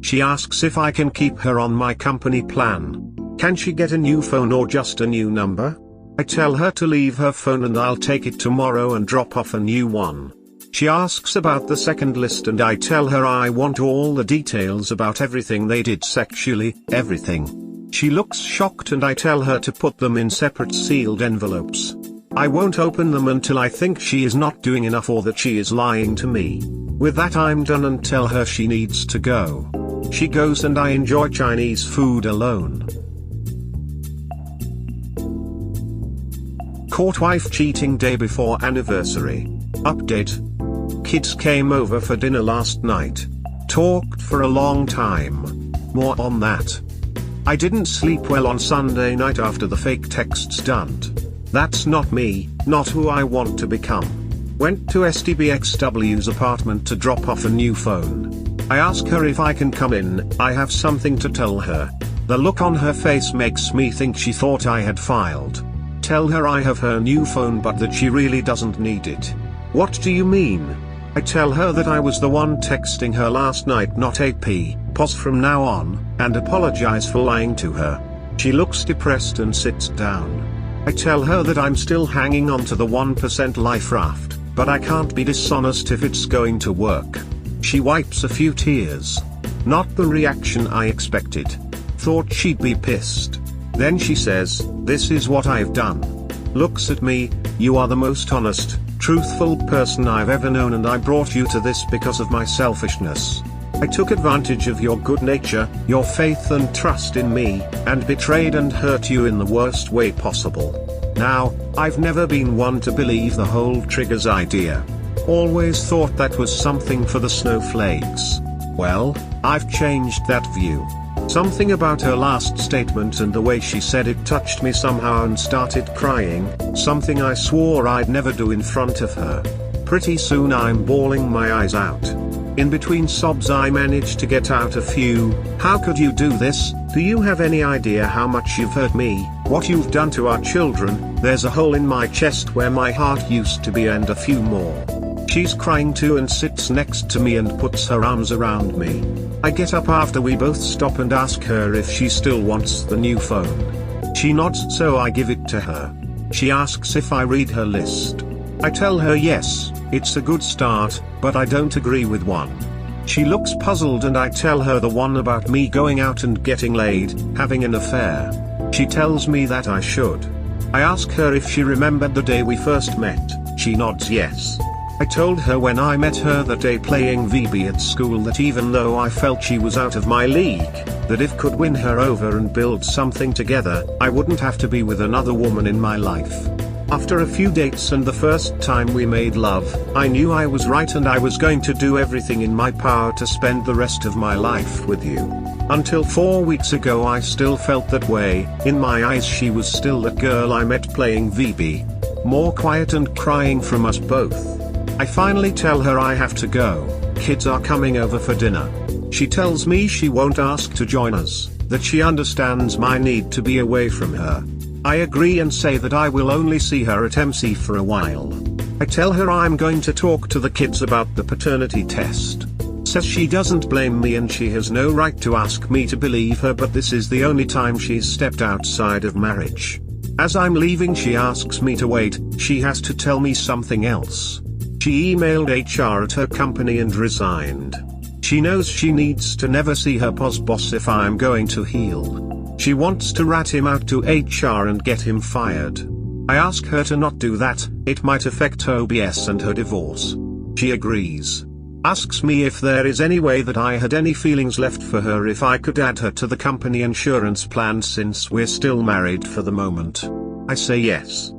Speaker 1: She asks if I can keep her on my company plan. Can she get a new phone or just a new number? I tell her to leave her phone and I'll take it tomorrow and drop off a new one. She asks about the second list and I tell her I want all the details about everything they did sexually, everything. She looks shocked and I tell her to put them in separate sealed envelopes. I won't open them until I think she is not doing enough or that she is lying to me. With that I'm done and tell her she needs to go. She goes and I enjoy Chinese food alone. Caught wife cheating day before anniversary. Update. Kids came over for dinner last night. Talked for a long time. More on that. I didn't sleep well on Sunday night after the fake texts dumped. That's not me, not who I want to become. Went to STBXW's apartment to drop off a new phone. I ask her if I can come in, I have something to tell her. The look on her face makes me think she thought I had filed. Tell her I have her new phone but that she really doesn't need it. What do you mean? I tell her that I was the one texting her last night, not AP, pause from now on, and apologize for lying to her. She looks depressed and sits down. I tell her that I'm still hanging on to the 1% life raft, but I can't be dishonest if it's going to work. She wipes a few tears. Not the reaction I expected. Thought she'd be pissed. Then she says, "This is what I've done." Looks at me, "You are the most honest, truthful person I've ever known, and I brought you to this because of my selfishness. I took advantage of your good nature, your faith and trust in me, and betrayed and hurt you in the worst way possible. Now, I've never been one to believe the whole triggers idea. Always thought that was something for the snowflakes. Well, I've changed that view." Something about her last statement and the way she said it touched me somehow and started crying, something I swore I'd never do in front of her. Pretty soon I'm bawling my eyes out. In between sobs I managed to get out a few, "How could you do this? Do you have any idea how much you've hurt me, what you've done to our children? There's a hole in my chest where my heart used to be," and a few more. She's crying too and sits next to me and puts her arms around me. I get up after we both stop and ask her if she still wants the new phone. She nods, so I give it to her. She asks if I read her list. I tell her yes, it's a good start, but I don't agree with one. She looks puzzled and I tell her the one about me going out and getting laid, having an affair. She tells me that I should. I ask her if she remembered the day we first met. She nods yes. I told her when I met her that day playing VB at school that even though I felt she was out of my league, that if could win her over and build something together, I wouldn't have to be with another woman in my life. After a few dates and the first time we made love, I knew I was right and I was going to do everything in my power to spend the rest of my life with you. Until 4 weeks ago I still felt that way. In my eyes she was still that girl I met playing VB. More quiet and crying from us both. I finally tell her I have to go, kids are coming over for dinner. She tells me she won't ask to join us, that she understands my need to be away from her. I agree and say that I will only see her at MC for a while. I tell her I'm going to talk to the kids about the paternity test. Says she doesn't blame me and she has no right to ask me to believe her, but this is the only time she's stepped outside of marriage. As I'm leaving she asks me to wait, she has to tell me something else. She emailed HR at her company and resigned. She knows she needs to never see her boss if I'm going to heal. She wants to rat him out to HR and get him fired. I ask her to not do that, it might affect her OBS and her divorce. She agrees. Asks me if there is any way that I had any feelings left for her, if I could add her to the company insurance plan since we're still married for the moment. I say yes.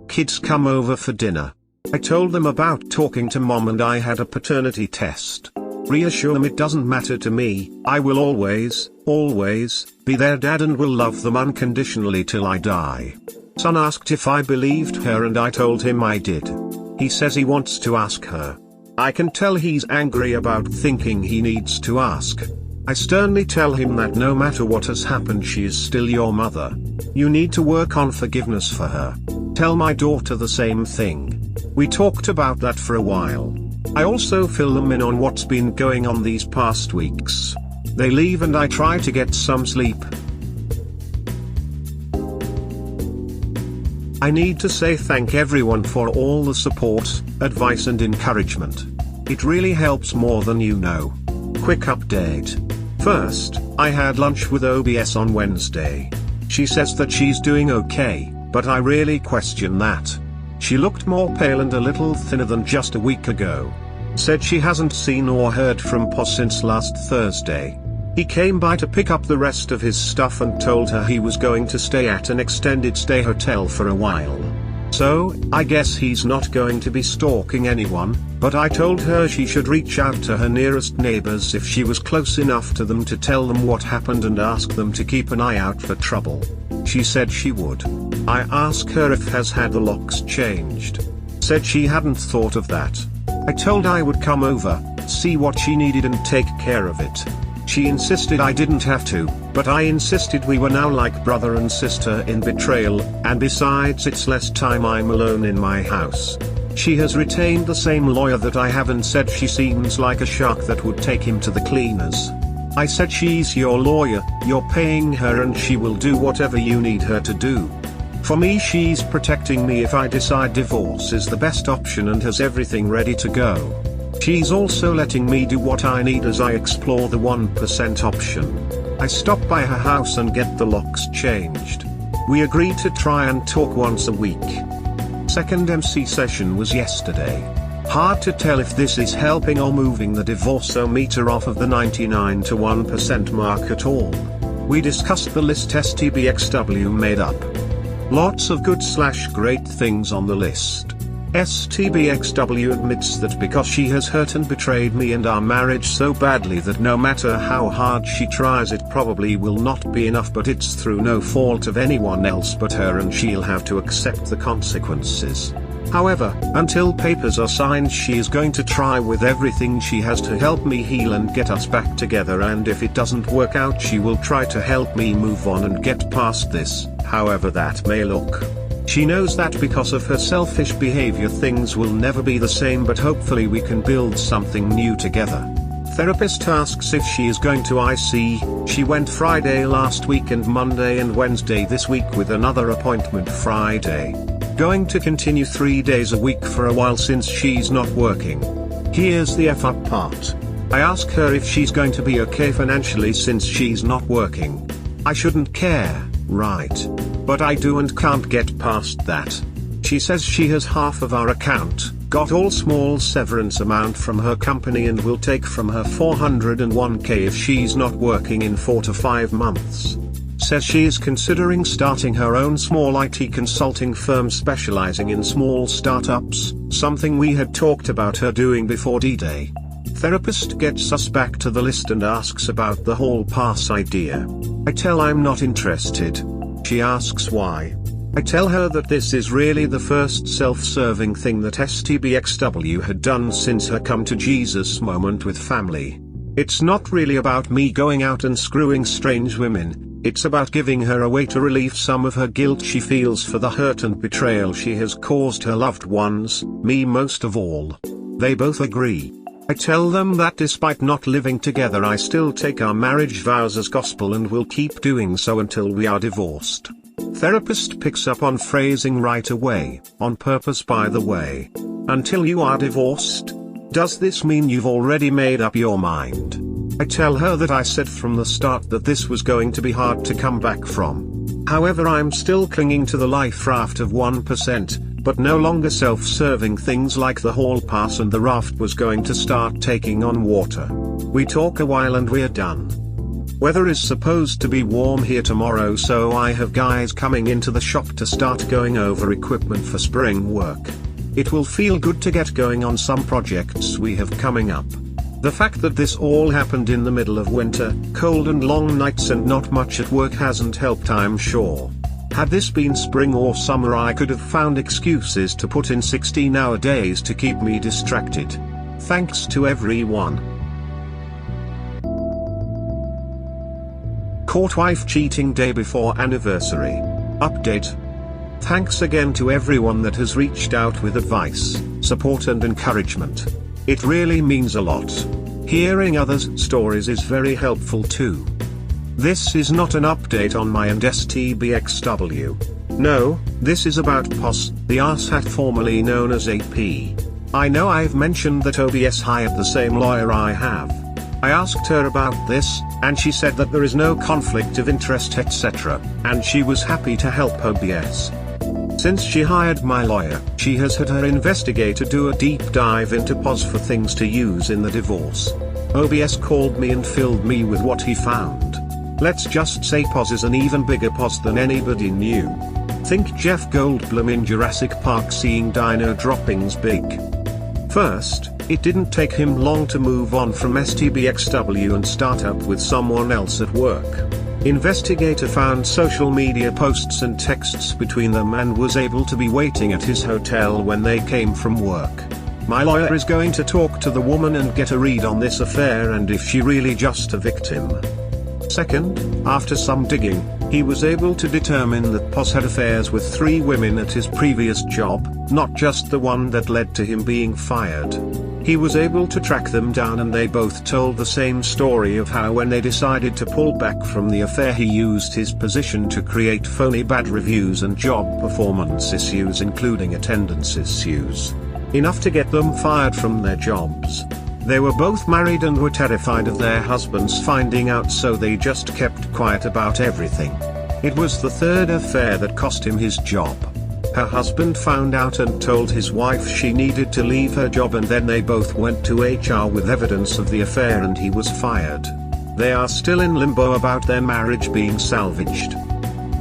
Speaker 1: Kids come over for dinner. I told them about talking to mom and I had a paternity test. Reassure them it doesn't matter to me, I will always be their dad and will love them unconditionally till I die. Son asked if I believed her and I told him I did. He says he wants to ask her. I can tell he's angry about thinking he needs to ask. I sternly tell him that no matter what has happened she is still your mother. You need to work on forgiveness for her. Tell my daughter the same thing. We talked about that for a while. I also fill them in on what's been going on these past weeks. They leave and I try to get some sleep. I need to say thank everyone for all the support, advice and encouragement. It really helps more than you know. Quick update. First, I had lunch with OBS on Wednesday. She says that she's doing okay, but I really question that. She looked more pale and a little thinner than just a week ago. Said she hasn't seen or heard from Pa since last Thursday. He came by to pick up the rest of his stuff and told her he was going to stay at an extended stay hotel for a while. So, I guess he's not going to be stalking anyone, but I told her she should reach out to her nearest neighbors if she was close enough to them to tell them what happened and ask them to keep an eye out for trouble. She said she would. I asked her if has had the locks changed. Said she hadn't thought of that. I told I would come over, see what she needed and take care of it. She insisted I didn't have to, but I insisted we were now like brother and sister in betrayal, and besides it's less time I'm alone in my house. She has retained the same lawyer that I have and said she seems like a shark that would take him to the cleaners. I said she's your lawyer, you're paying her and she will do whatever you need her to do. For me she's protecting me if I decide divorce is the best option and has everything ready to go. She's also letting me do what I need as I explore the 1% option. I stop by her house and get the locks changed. We agreed to try and talk once a week. Second MC session was yesterday. Hard to tell if this is helping or moving the divorce-o-meter off of the 99 to 1% mark at all. We discussed the list STBXW made up. Lots of good/great things on the list. STBXW admits that because she has hurt and betrayed me and our marriage so badly that no matter how hard she tries it probably will not be enough, but it's through no fault of anyone else but her and she'll have to accept the consequences. However, until papers are signed she is going to try with everything she has to help me heal and get us back together, and if it doesn't work out she will try to help me move on and get past this, however that may look. She knows that because of her selfish behavior things will never be the same, but hopefully we can build something new together. Therapist asks if she is going to IC. She went Friday last week and Monday and Wednesday this week with another appointment Friday. Going to continue 3 days a week for a while since she's not working. Here's the F up part. I ask her if she's going to be okay financially since she's not working. I shouldn't care, right? But I do and can't get past that. She says she has half of our account, got all small severance amount from her company and will take from her 401k if she's not working in 4 to 5 months. Says she is considering starting her own small IT consulting firm specializing in small startups, something we had talked about her doing before DDay. Therapist gets us back to the list and asks about the whole pass idea. I tell I'm not interested. She asks why. I tell her that this is really the first self-serving thing that STBXW had done since her come to Jesus moment with family. It's not really about me going out and screwing strange women, it's about giving her a way to relieve some of her guilt she feels for the hurt and betrayal she has caused her loved ones, me most of all. They both agree. I tell them that despite not living together I still take our marriage vows as gospel and will keep doing so until we are divorced. Therapist picks up on phrasing right away, on purpose by the way. Until you are divorced? Does this mean you've already made up your mind? I tell her that I said from the start that this was going to be hard to come back from. However, I'm still clinging to the life raft of 1%, but no longer self-serving things like the hall pass, and the raft was going to start taking on water. We talk a while and we're done. Weather is supposed to be warm here tomorrow, so I have guys coming into the shop to start going over equipment for spring work. It will feel good to get going on some projects we have coming up. The fact that this all happened in the middle of winter, cold and long nights and not much at work hasn't helped, I'm sure. Had this been spring or summer I could have found excuses to put in 16-hour days to keep me distracted. Thanks to everyone. Caught wife cheating day before anniversary. Update. Thanks again to everyone that has reached out with advice, support and encouragement. It really means a lot. Hearing others' stories is very helpful too. This is not an update on my and STBXW. No, this is about POS, the asshat formerly known as AP. I know I've mentioned that OBS hired the same lawyer I have. I asked her about this, and she said that there is no conflict of interest etc., and she was happy to help OBS. Since she hired my lawyer, she has had her investigator do a deep dive into POS for things to use in the divorce. OBS called me and filled me with what he found. Let's just say POS is an even bigger POS than anybody knew. Think Jeff Goldblum in Jurassic Park seeing dino droppings big. First, it didn't take him long to move on from STBXW and start up with someone else at work. Investigator found social media posts and texts between them and was able to be waiting at his hotel when they came from work. My lawyer is going to talk to the woman and get a read on this affair and if she really just a victim. Second, after some digging, he was able to determine that Pos had affairs with 3 women at his previous job, not just the one that led to him being fired. He was able to track them down and they both told the same story of how when they decided to pull back from the affair he used his position to create phony bad reviews and job performance issues including attendance issues. Enough to get them fired from their jobs. They were both married and were terrified of their husbands finding out, so they just kept quiet about everything. It was the 3rd affair that cost him his job. Her husband found out and told his wife she needed to leave her job, and then they both went to HR with evidence of the affair and he was fired. They are still in limbo about their marriage being salvaged.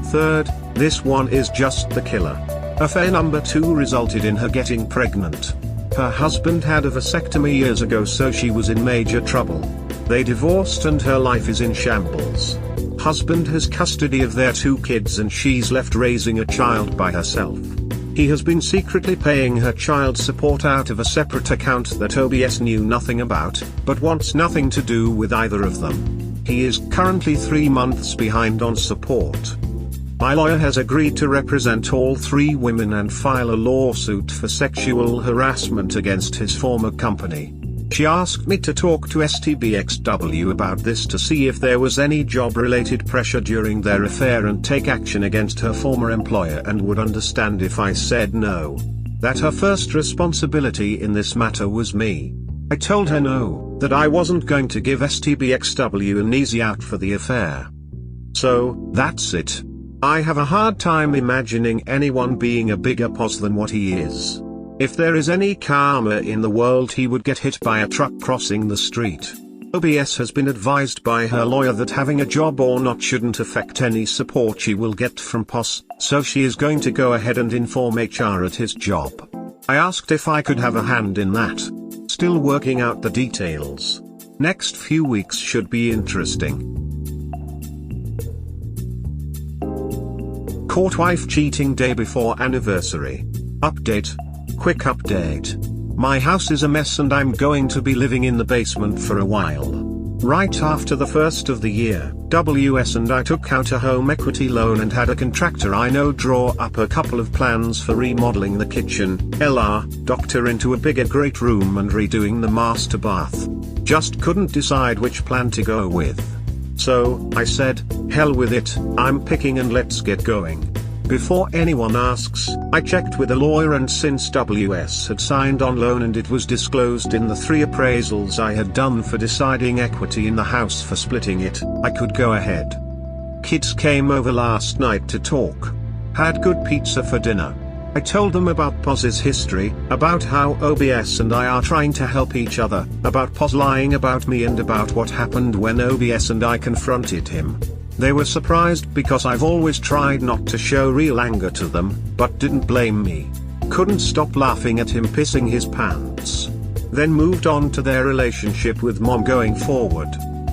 Speaker 1: Third, this one is just the killer. Affair number 2 resulted in her getting pregnant. Her husband had a vasectomy years ago, so she was in major trouble. They divorced and her life is in shambles. Husband has custody of their 2 kids and she's left raising a child by herself. He has been secretly paying her child support out of a separate account that OBS knew nothing about, but wants nothing to do with either of them. He is currently 3 months behind on support. My lawyer has agreed to represent all 3 women and file a lawsuit for sexual harassment against his former company. She asked me to talk to STBXW about this to see if there was any job-related pressure during their affair and take action against her former employer, and would understand if I said no. That her first responsibility in this matter was me. I told her no, that I wasn't going to give STBXW an easy out for the affair. So, that's it. I have a hard time imagining anyone being a bigger pos than what he is. If there is any karma in the world, he would get hit by a truck crossing the street. OBS has been advised by her lawyer that having a job or not shouldn't affect any support she will get from POS, so she is going to go ahead and inform HR at his job. I asked if I could have a hand in that. Still working out the details. Next few weeks should be interesting. Caught wife cheating day before anniversary. Update. Quick update. My house is a mess and I'm going to be living in the basement for a while. Right after the first of the year, WS and I took out a home equity loan and had a contractor I know draw up a couple of plans for remodeling the kitchen, doctor into a bigger great room and redoing the master bath. Just couldn't decide which plan to go with. So, I said, hell with it, I'm picking and let's get going. Before anyone asks, I checked with a lawyer, and since WS had signed on loan and it was disclosed in the 3 appraisals I had done for deciding equity in the house for splitting it, I could go ahead. Kids came over last night to talk. Had good pizza for dinner. I told them about POS's history, about how OBS and I are trying to help each other, about POS lying about me, and about what happened when OBS and I confronted him. They were surprised because I've always tried not to show real anger to them, but didn't blame me. Couldn't stop laughing at him pissing his pants. Then moved on to their relationship with mom going forward.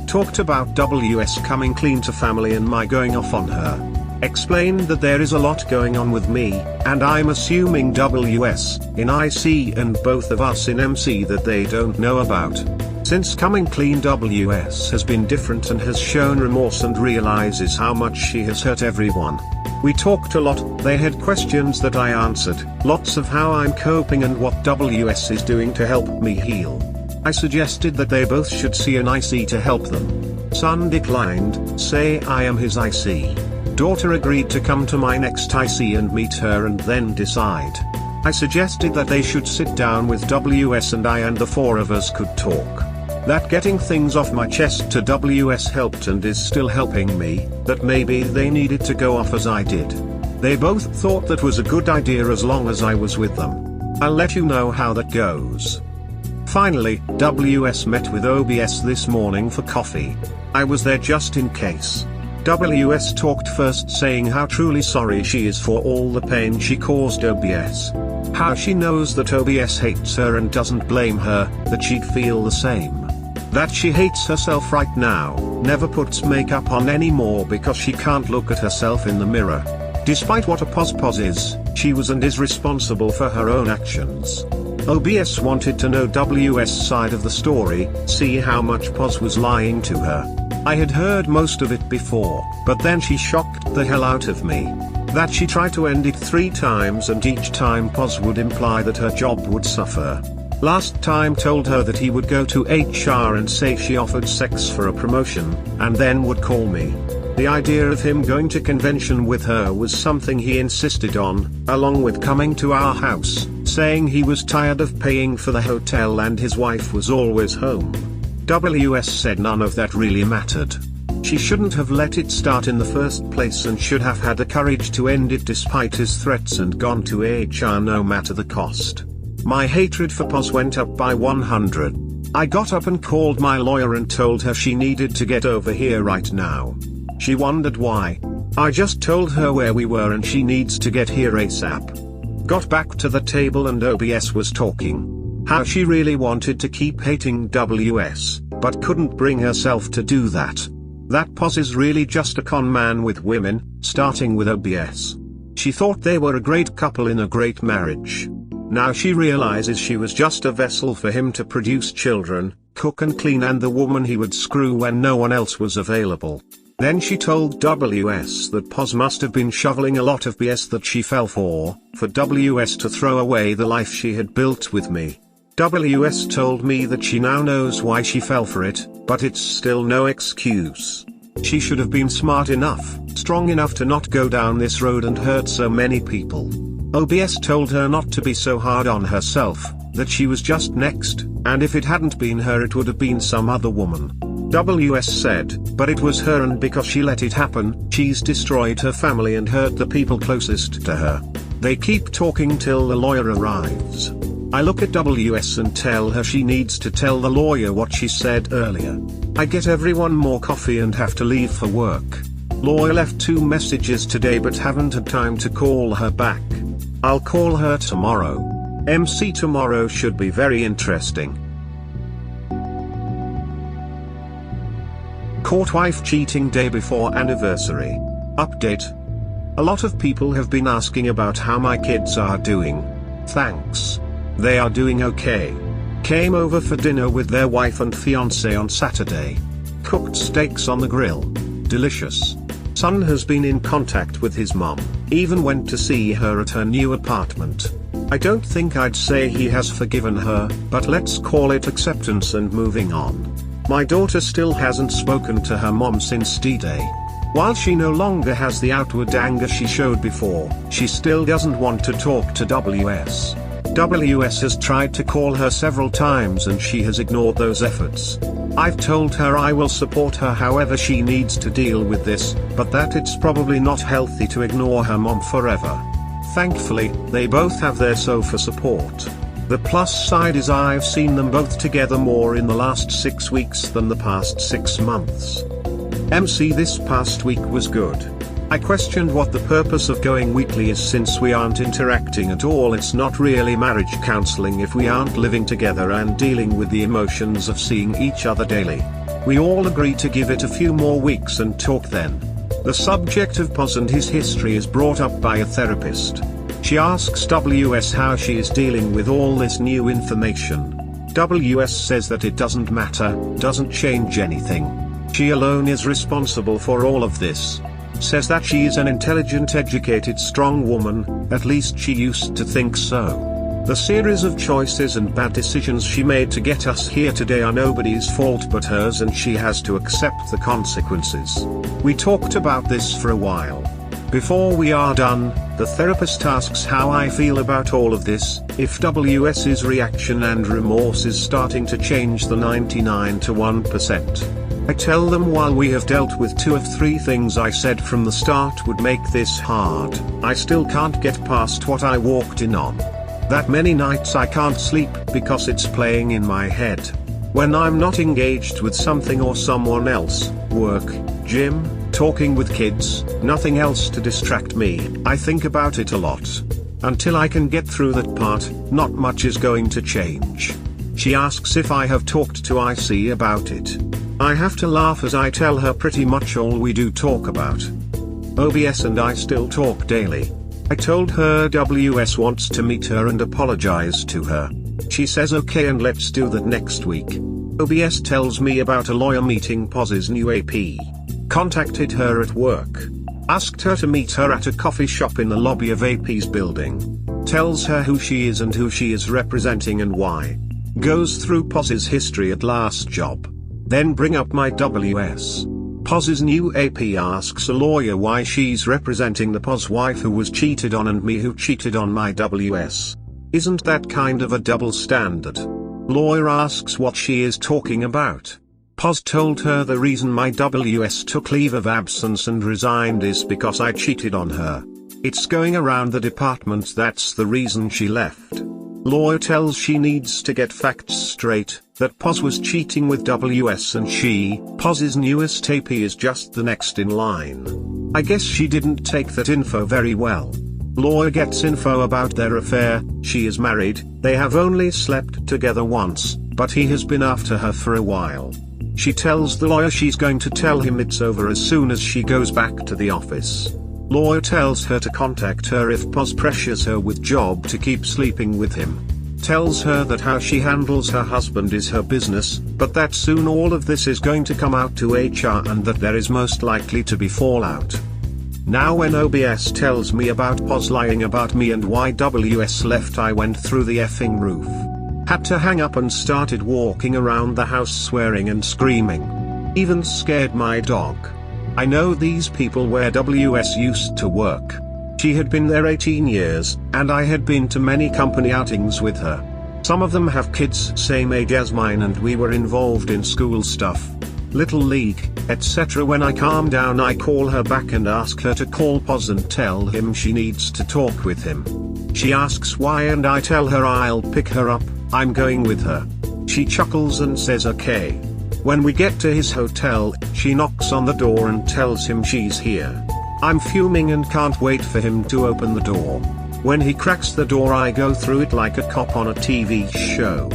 Speaker 1: Talked about WS coming clean to family and my going off on her. Explained that there is a lot going on with me, and I'm assuming WS, in IC and both of us in MC, that they don't know about. Since coming clean, WS has been different and has shown remorse and realizes how much she has hurt everyone. We talked a lot, they had questions that I answered, lots of how I'm coping and what WS is doing to help me heal. I suggested that they both should see an IC to help them. Son declined, say I am his IC. Daughter agreed to come to my next IC and meet her and then decide. I suggested that they should sit down with WS and I, and the 4 of us could talk. That getting things off my chest to WS helped and is still helping me, that maybe they needed to go off as I did. They both thought that was a good idea as long as I was with them. I'll let you know how that goes. Finally, WS met with OBS this morning for coffee. I was there just in case. WS talked first, saying how truly sorry she is for all the pain she caused OBS. How she knows that OBS hates her and doesn't blame her, that she'd feel the same. That she hates herself right now, never puts makeup on anymore because she can't look at herself in the mirror. Despite what a pos is, she was and is responsible for her own actions. OBS wanted to know WS' side of the story, see how much Pos was lying to her. I had heard most of it before, but then she shocked the hell out of me. That she tried to end it 3 times and each time Pos would imply that her job would suffer. Last time told her that he would go to HR and say she offered sex for a promotion, and then would call me. The idea of him going to convention with her was something he insisted on, along with coming to our house, saying he was tired of paying for the hotel and his wife was always home. WS said none of that really mattered. She shouldn't have let it start in the first place and should have had the courage to end it despite his threats and gone to HR no matter the cost. My hatred for Pos went up by 100. I got up and called my lawyer and told her she needed to get over here right now. She wondered why. I just told her where we were and she needs to get here ASAP. Got back to the table and OBS was talking. How she really wanted to keep hating WS, but couldn't bring herself to do that. That Pos is really just a con man with women, starting with OBS. She thought they were a great couple in a great marriage. Now she realizes she was just a vessel for him to produce children, cook and clean, and the woman he would screw when no one else was available. Then she told WS that Pos must have been shoveling a lot of BS that she fell for WS to throw away the life she had built with me. WS told me that she now knows why she fell for it, but it's still no excuse. She should have been smart enough, strong enough to not go down this road and hurt so many people. OBS told her not to be so hard on herself, that she was just next, and if it hadn't been her it would have been some other woman. WS said, but it was her, and because she let it happen, she's destroyed her family and hurt the people closest to her. They keep talking till the lawyer arrives. I look at WS and tell her she needs to tell the lawyer what she said earlier. I get everyone more coffee and have to leave for work. Lawyer left 2 messages today but haven't had time to call her back. I'll call her tomorrow. MC tomorrow should be very interesting. Caught wife cheating day before anniversary. Update. A lot of people have been asking about how my kids are doing. Thanks. They are doing okay. Came over for dinner with their wife and fiance on Saturday. Cooked steaks on the grill. Delicious. Son has been in contact with his mom, even went to see her at her new apartment. I don't think I'd say he has forgiven her, but let's call it acceptance and moving on. My daughter still hasn't spoken to her mom since DDay. While she no longer has the outward anger she showed before, she still doesn't want to talk to WS. WS has tried to call her several times and she has ignored those efforts. I've told her I will support her however she needs to deal with this, but that it's probably not healthy to ignore her mom forever. Thankfully, they both have their sofa support. The plus side is I've seen them both together more in the last 6 weeks than the past 6 months. MC this past week was good. I questioned what the purpose of going weekly is since we aren't interacting at all. It's not really marriage counseling if we aren't living together and dealing with the emotions of seeing each other daily. We all agree to give it a few more weeks and talk then. The subject of Pos and his history is brought up by a therapist. She asks WS how she is dealing with all this new information. WS says that it doesn't matter, doesn't change anything. She alone is responsible for all of this. Says that she is an intelligent, educated, strong woman, at least she used to think so. The series of choices and bad decisions she made to get us here today are nobody's fault but hers, and she has to accept the consequences. We talked about this for a while. Before we are done, the therapist asks how I feel about all of this, if WS's reaction and remorse is starting to change the 99 to 1%. I tell them while we have dealt with 2 of 3 things I said from the start would make this hard, I still can't get past what I walked in on. That many nights I can't sleep because it's playing in my head. When I'm not engaged with something or someone else, work, gym, talking with kids, nothing else to distract me. I think about it a lot. Until I can get through that part, not much is going to change. She asks if I have talked to IC about it. I have to laugh as I tell her pretty much all we do talk about. OBS and I still talk daily. I told her WS wants to meet her and apologize to her. She says okay and let's do that next week. OBS tells me about a lawyer meeting Poz's new AP. Contacted her at work. Asked her to meet her at a coffee shop in the lobby of AP's building. Tells her who she is and who she is representing and why. Goes through Poz's history at last job. Then bring up my WS. Poz's new AP asks a lawyer why she's representing the Poz wife who was cheated on and me who cheated on my WS. Isn't that kind of a double standard? Lawyer asks what she is talking about. Poz told her the reason my WS took leave of absence and resigned is because I cheated on her. It's going around the department that's the reason she left. Lawyer tells she needs to get facts straight, that Poz was cheating with WS and she, Poz's newest AP, is just the next in line. I guess she didn't take that info very well. Lawyer gets info about their affair. She is married, they have only slept together once, but he has been after her for a while. She tells the lawyer she's going to tell him it's over as soon as she goes back to the office. Lawyer tells her to contact her if Poz pressures her with job to keep sleeping with him. Tells her that how she handles her husband is her business, but that soon all of this is going to come out to HR and that there is most likely to be fallout. Now when OBS tells me about Poz lying about me and why WS left, I went through the effing roof. Had to hang up and started walking around the house swearing and screaming. Even scared my dog. I know these people where WS used to work. She had been there 18 years, and I had been to many company outings with her. Some of them have kids same age as mine and we were involved in school stuff. Little league, etc. When I calm down I call her back and ask her to call Poz and tell him she needs to talk with him. She asks why and I tell her I'll pick her up, I'm going with her. She chuckles and says okay. When we get to his hotel, she knocks on the door and tells him she's here. I'm fuming and can't wait for him to open the door. When he cracks the door I go through it like a cop on a TV show.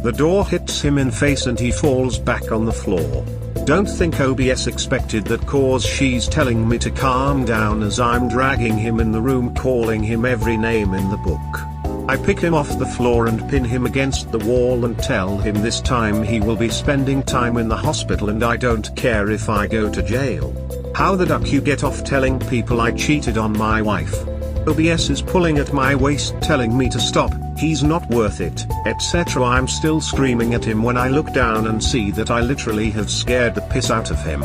Speaker 1: The door hits him in face and he falls back on the floor. Don't think OBS expected that cause she's telling me to calm down as I'm dragging him in the room calling him every name in the book. I pick him off the floor and pin him against the wall and tell him this time he will be spending time in the hospital and I don't care if I go to jail. How the duck you get off telling people I cheated on my wife? OBS is pulling at my waist telling me to stop, he's not worth it, etc. I'm still screaming at him when I look down and see that I literally have scared the piss out of him.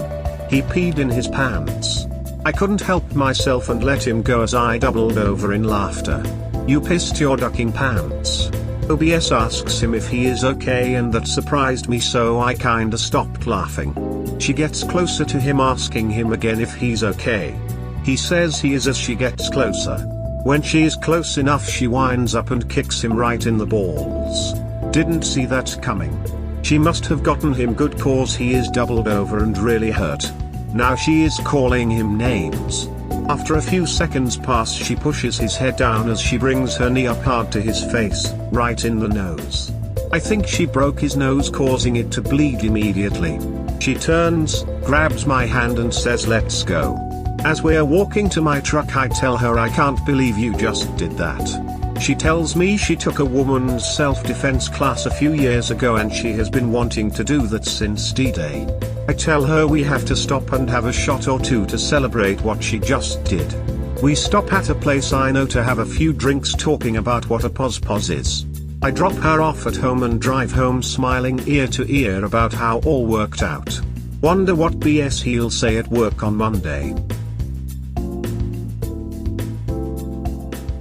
Speaker 1: He peed in his pants. I couldn't help myself and let him go as I doubled over in laughter. You pissed your ducking pants? OBS asks him if he is okay and that surprised me so I kinda stopped laughing. She gets closer to him asking him again if he's okay. He says he is as she gets closer. When she is close enough she winds up and kicks him right in the balls. Didn't see that coming. She must have gotten him good cause he is doubled over and really hurt. Now she is calling him names. After a few seconds pass she pushes his head down as she brings her knee up hard to his face, right in the nose. I think she broke his nose causing it to bleed immediately. She turns, grabs my hand and says let's go. As we're walking to my truck I tell her I can't believe you just did that. She tells me she took a woman's self-defense class a few years ago and she has been wanting to do that since DDay. I tell her we have to stop and have a shot or two to celebrate what she just did. We stop at a place I know to have a few drinks talking about what a Poz is. I drop her off at home and drive home smiling ear to ear about how all worked out. Wonder what BS he'll say at work on Monday.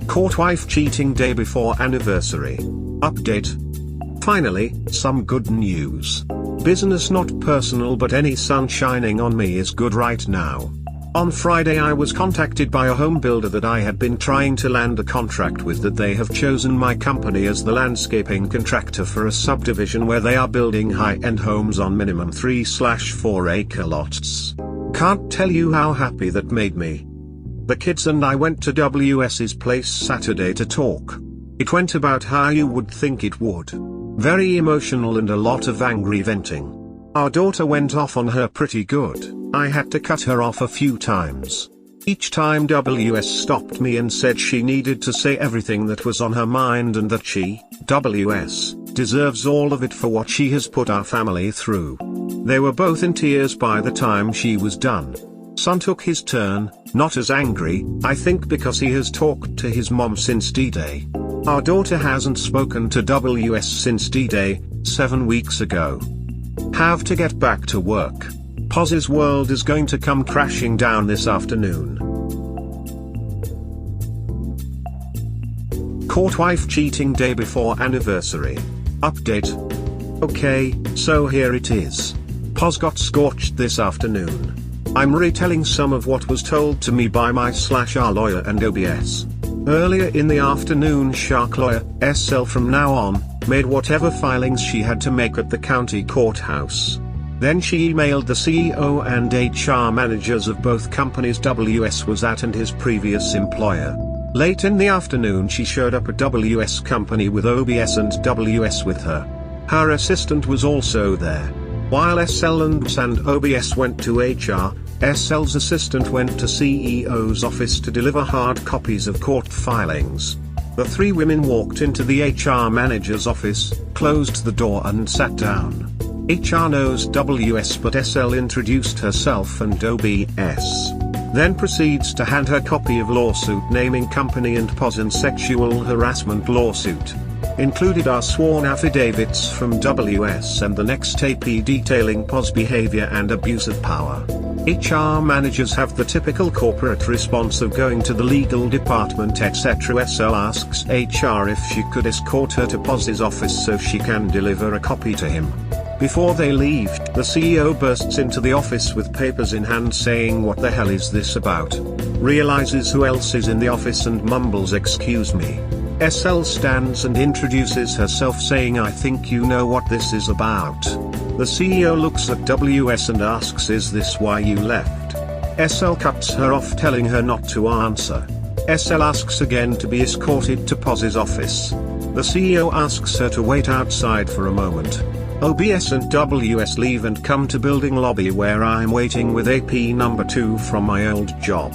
Speaker 1: Caught wife cheating day before anniversary. Update. Finally, some good news. Business not personal but any sun shining on me is good right now. On Friday I was contacted by a home builder that I had been trying to land a contract with, that they have chosen my company as the landscaping contractor for a subdivision where they are building high-end homes on minimum 3/4 acre lots. Can't tell you how happy that made me. The kids and I went to WS's place Saturday to talk. It went about how you would think it would. Very emotional and a lot of angry venting. Our daughter went off on her pretty good. I had to cut her off a few times. Each time WS stopped me and said she needed to say everything that was on her mind and that she, WS, deserves all of it for what she has put our family through. They were both in tears by the time she was done. Son took his turn, not as angry, I think because he has talked to his mom since DDay. Our daughter hasn't spoken to WS since DDay, 7 weeks ago. Have to get back to work. Poz's world is going to come crashing down this afternoon. Caught wife cheating day before anniversary. Update. Okay, so here it is. Poz got scorched this afternoon. I'm retelling some of what was told to me by my/our lawyer and OBS. Earlier in the afternoon, Shark lawyer, SL from now on, made whatever filings she had to make at the county courthouse. Then she emailed the CEO and HR managers of both companies WS was at and his previous employer. Late in the afternoon she showed up at WS company with OBS and WS with her. Her assistant was also there. While SL and OBS went to HR, SL's assistant went to CEO's office to deliver hard copies of court filings. The three women walked into the HR manager's office, closed the door and sat down. HR knows WS but SL introduced herself and OBS. Then proceeds to hand her copy of lawsuit naming company and Poz and sexual harassment lawsuit. Included are sworn affidavits from WS and the next AP detailing Poz behavior and abuse of power. HR managers have the typical corporate response of going to the legal department etc. SL asks HR if she could escort her to Poz's office so she can deliver a copy to him. Before they leave, the CEO bursts into the office with papers in hand saying what the hell is this about? Realizes who else is in the office and mumbles excuse me. SL stands and introduces herself saying I think you know what this is about. The CEO looks at WS and asks is this why you left? SL cuts her off telling her not to answer. SL asks again to be escorted to Poz's office. The CEO asks her to wait outside for a moment. OBS and WS leave and come to building lobby where I'm waiting with AP number 2 from my old job.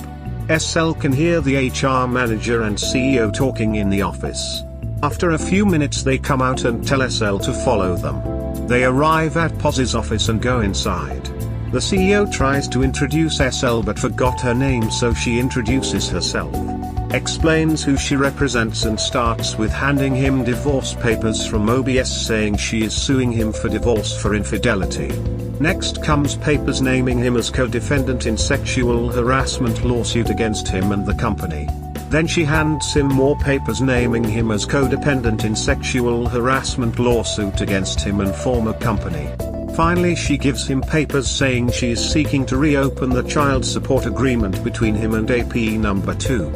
Speaker 1: SL can hear the HR manager and CEO talking in the office. After a few minutes they come out and tell SL to follow them. They arrive at Poz's office and go inside. The CEO tries to introduce SL but forgot her name so she introduces herself. Explains who she represents and starts with handing him divorce papers from OBS saying she is suing him for divorce for infidelity. Next comes papers naming him as co-defendant in sexual harassment lawsuit against him and the company. Then she hands him more papers naming him as co-dependent in sexual harassment lawsuit against him and former company. Finally she gives him papers saying she is seeking to reopen the child support agreement between him and AP number 2.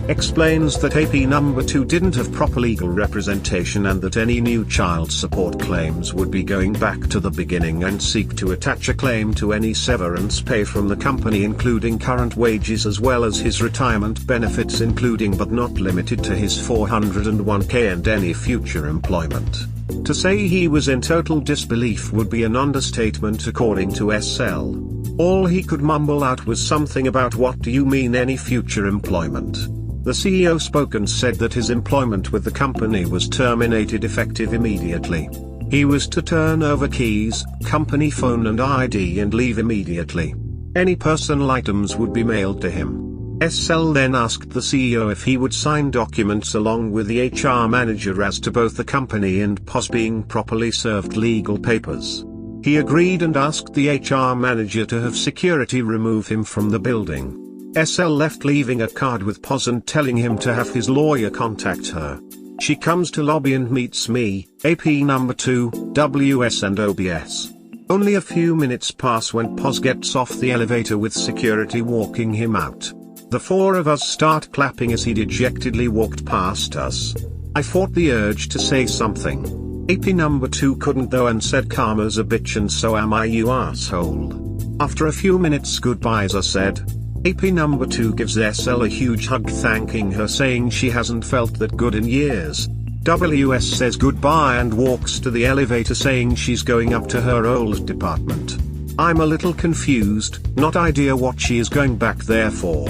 Speaker 1: Explains that AP number 2 didn't have proper legal representation and that any new child support claims would be going back to the beginning and seek to attach a claim to any severance pay from the company including current wages as well as his retirement benefits including but not limited to his 401k and any future employment. To say he was in total disbelief would be an understatement according to SL. All he could mumble out was something about what do you mean any future employment. The CEO spoke and said that his employment with the company was terminated effective immediately. He was to turn over keys, company phone and ID and leave immediately. Any personal items would be mailed to him. SL then asked the CEO if he would sign documents along with the HR manager as to both the company and Poz being properly served legal papers. He agreed and asked the HR manager to have security remove him from the building. SL left leaving a card with Poz and telling him to have his lawyer contact her. She comes to lobby and meets me, AP number 2, WS and OBS. Only a few minutes pass when Poz gets off the elevator with security walking him out. The four of us start clapping as he dejectedly walked past us. I fought the urge to say something. AP number 2 couldn't though and said karma's a bitch and so am I, you asshole. After a few minutes goodbyes are said, AP number 2 gives SL a huge hug thanking her, saying she hasn't felt that good in years. WS says goodbye and walks to the elevator saying she's going up to her old department. I'm a little confused, not idea what she is going back there for.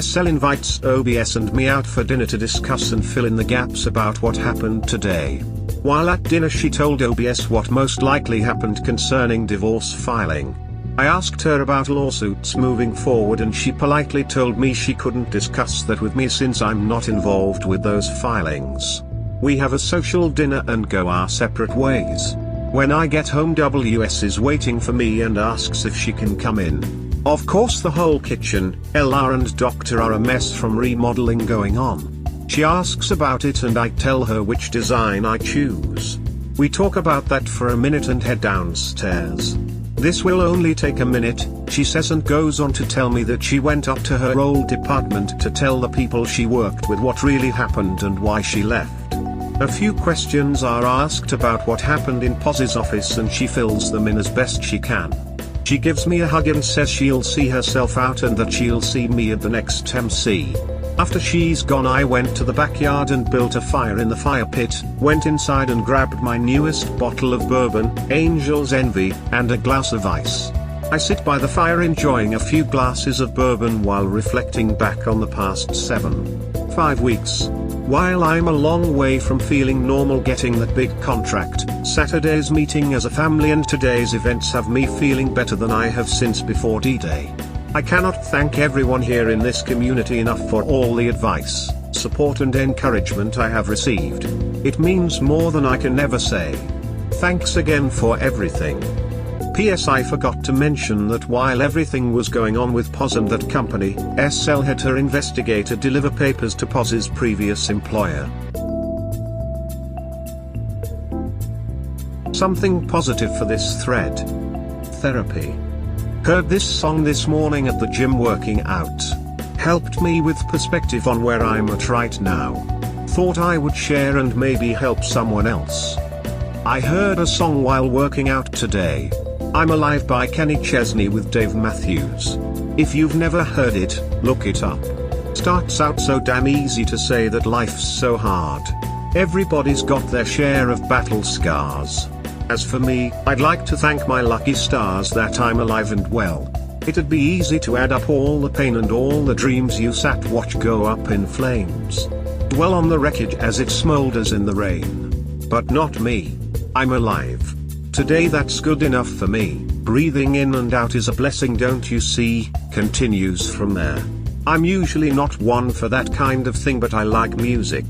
Speaker 1: SL invites OBS and me out for dinner to discuss and fill in the gaps about what happened today. While at dinner she told OBS what most likely happened concerning divorce filing. I asked her about lawsuits moving forward and she politely told me she couldn't discuss that with me since I'm not involved with those filings. We have a social dinner and go our separate ways. When I get home WS is waiting for me and asks if she can come in. Of course the whole kitchen, LR and Doctor are a mess from remodeling going on. She asks about it and I tell her which design I choose. We talk about that for a minute and head downstairs. This will only take a minute, she says, and goes on to tell me that she went up to her old department to tell the people she worked with what really happened and why she left. A few questions are asked about what happened in Poz's office and she fills them in as best she can. She gives me a hug and says she'll see herself out and that she'll see me at the next MC. After she's gone I went to the backyard and built a fire in the fire pit, went inside and grabbed my newest bottle of bourbon, Angel's Envy, and a glass of ice. I sit by the fire enjoying a few glasses of bourbon while reflecting back on the past 5 weeks. While I'm a long way from feeling normal getting that big contract, Saturday's meeting as a family and today's events have me feeling better than I have since before D-Day. I cannot thank everyone here in this community enough for all the advice, support and encouragement I have received. It means more than I can ever say. Thanks again for everything. P.S. I forgot to mention that while everything was going on with Poz and that company, SL had her investigator deliver papers to Poz's previous employer. Something positive for this thread. Therapy. Heard this song this morning at the gym working out. Helped me with perspective on where I'm at right now. Thought I would share and maybe help someone else. I heard a song while working out today. I'm Alive by Kenny Chesney with Dave Matthews. If you've never heard it, look it up. Starts out so damn easy to say that life's so hard. Everybody's got their share of battle scars. As for me, I'd like to thank my lucky stars that I'm alive and well. It'd be easy to add up all the pain and all the dreams you sat watch go up in flames. Dwell on the wreckage as it smolders in the rain. But not me. I'm alive. Today that's good enough for me. Breathing in and out is a blessing, don't you see? Continues from there. I'm usually not one for that kind of thing, but I like music.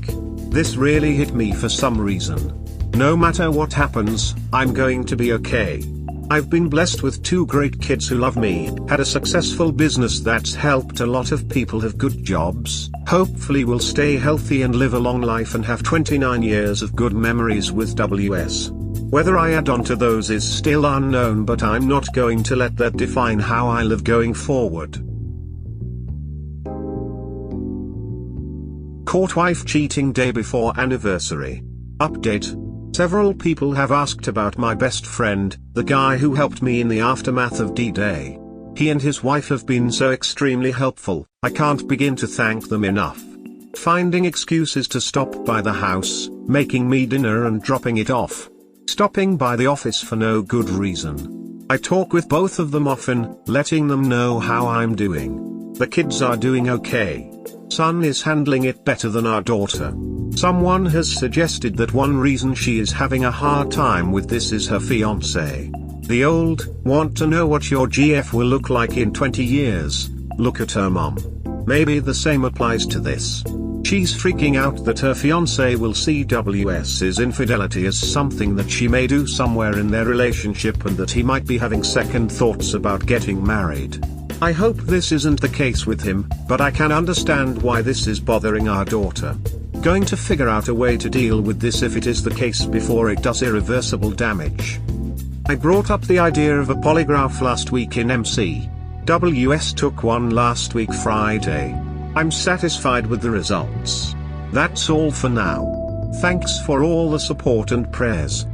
Speaker 1: This really hit me for some reason. No matter what happens, I'm going to be okay. I've been blessed with 2 great kids who love me, had a successful business that's helped a lot of people have good jobs, hopefully will stay healthy and live a long life and have 29 years of good memories with WS. Whether I add on to those is still unknown, but I'm not going to let that define how I live going forward. Caught wife cheating day before anniversary. Update. Several people have asked about my best friend, the guy who helped me in the aftermath of D-Day. He and his wife have been so extremely helpful, I can't begin to thank them enough. Finding excuses to stop by the house, making me dinner and dropping it off. Stopping by the office for no good reason. I talk with both of them often, letting them know how I'm doing. The kids are doing okay. Son is handling it better than our daughter. Someone has suggested that one reason she is having a hard time with this is her fiancé. The old, want to know what your GF will look like in 20 years, look at her mom. Maybe the same applies to this. She's freaking out that her fiancé will see WS's infidelity as something that she may do somewhere in their relationship and that he might be having second thoughts about getting married. I hope this isn't the case with him, but I can understand why this is bothering our daughter. Going to figure out a way to deal with this if it is the case before it does irreversible damage. I brought up the idea of a polygraph last week in MCWS took one last week Friday. I'm satisfied with the results. That's all for now. Thanks for all the support and prayers.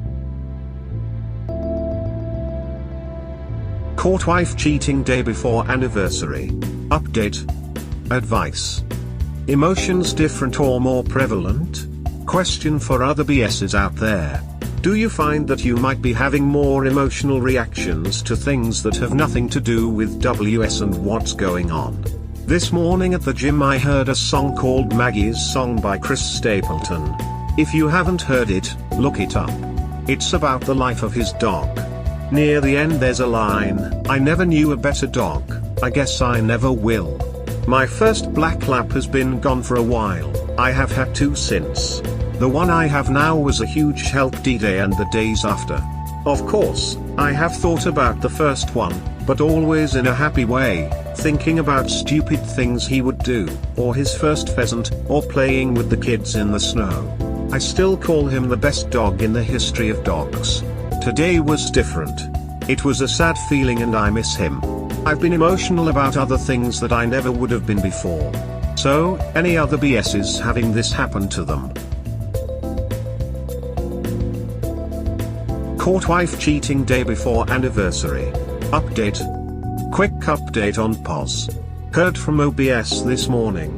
Speaker 1: Caught wife cheating day before anniversary. Update. Advice. Emotions different or more prevalent? Question for other BSs out there. Do you find that you might be having more emotional reactions to things that have nothing to do with WS and what's going on? This morning at the gym I heard a song called Maggie's Song by Chris Stapleton. If you haven't heard it, look it up. It's about the life of his dog. Near the end there's a line, "I never knew a better dog, I guess I never will." My first black lab has been gone for a while. I have had two since. The one I have now was a huge help DDay and the days after. Of course, I have thought about the first one, but always in a happy way, thinking about stupid things he would do, or his first pheasant, or playing with the kids in the snow. I still call him the best dog in the history of dogs. Today was different. It was a sad feeling and I miss him. I've been emotional about other things that I never would have been before. So, any other BSs having this happen to them? Caught wife cheating day before anniversary. Update. Quick update on Poz. Heard from OBS this morning.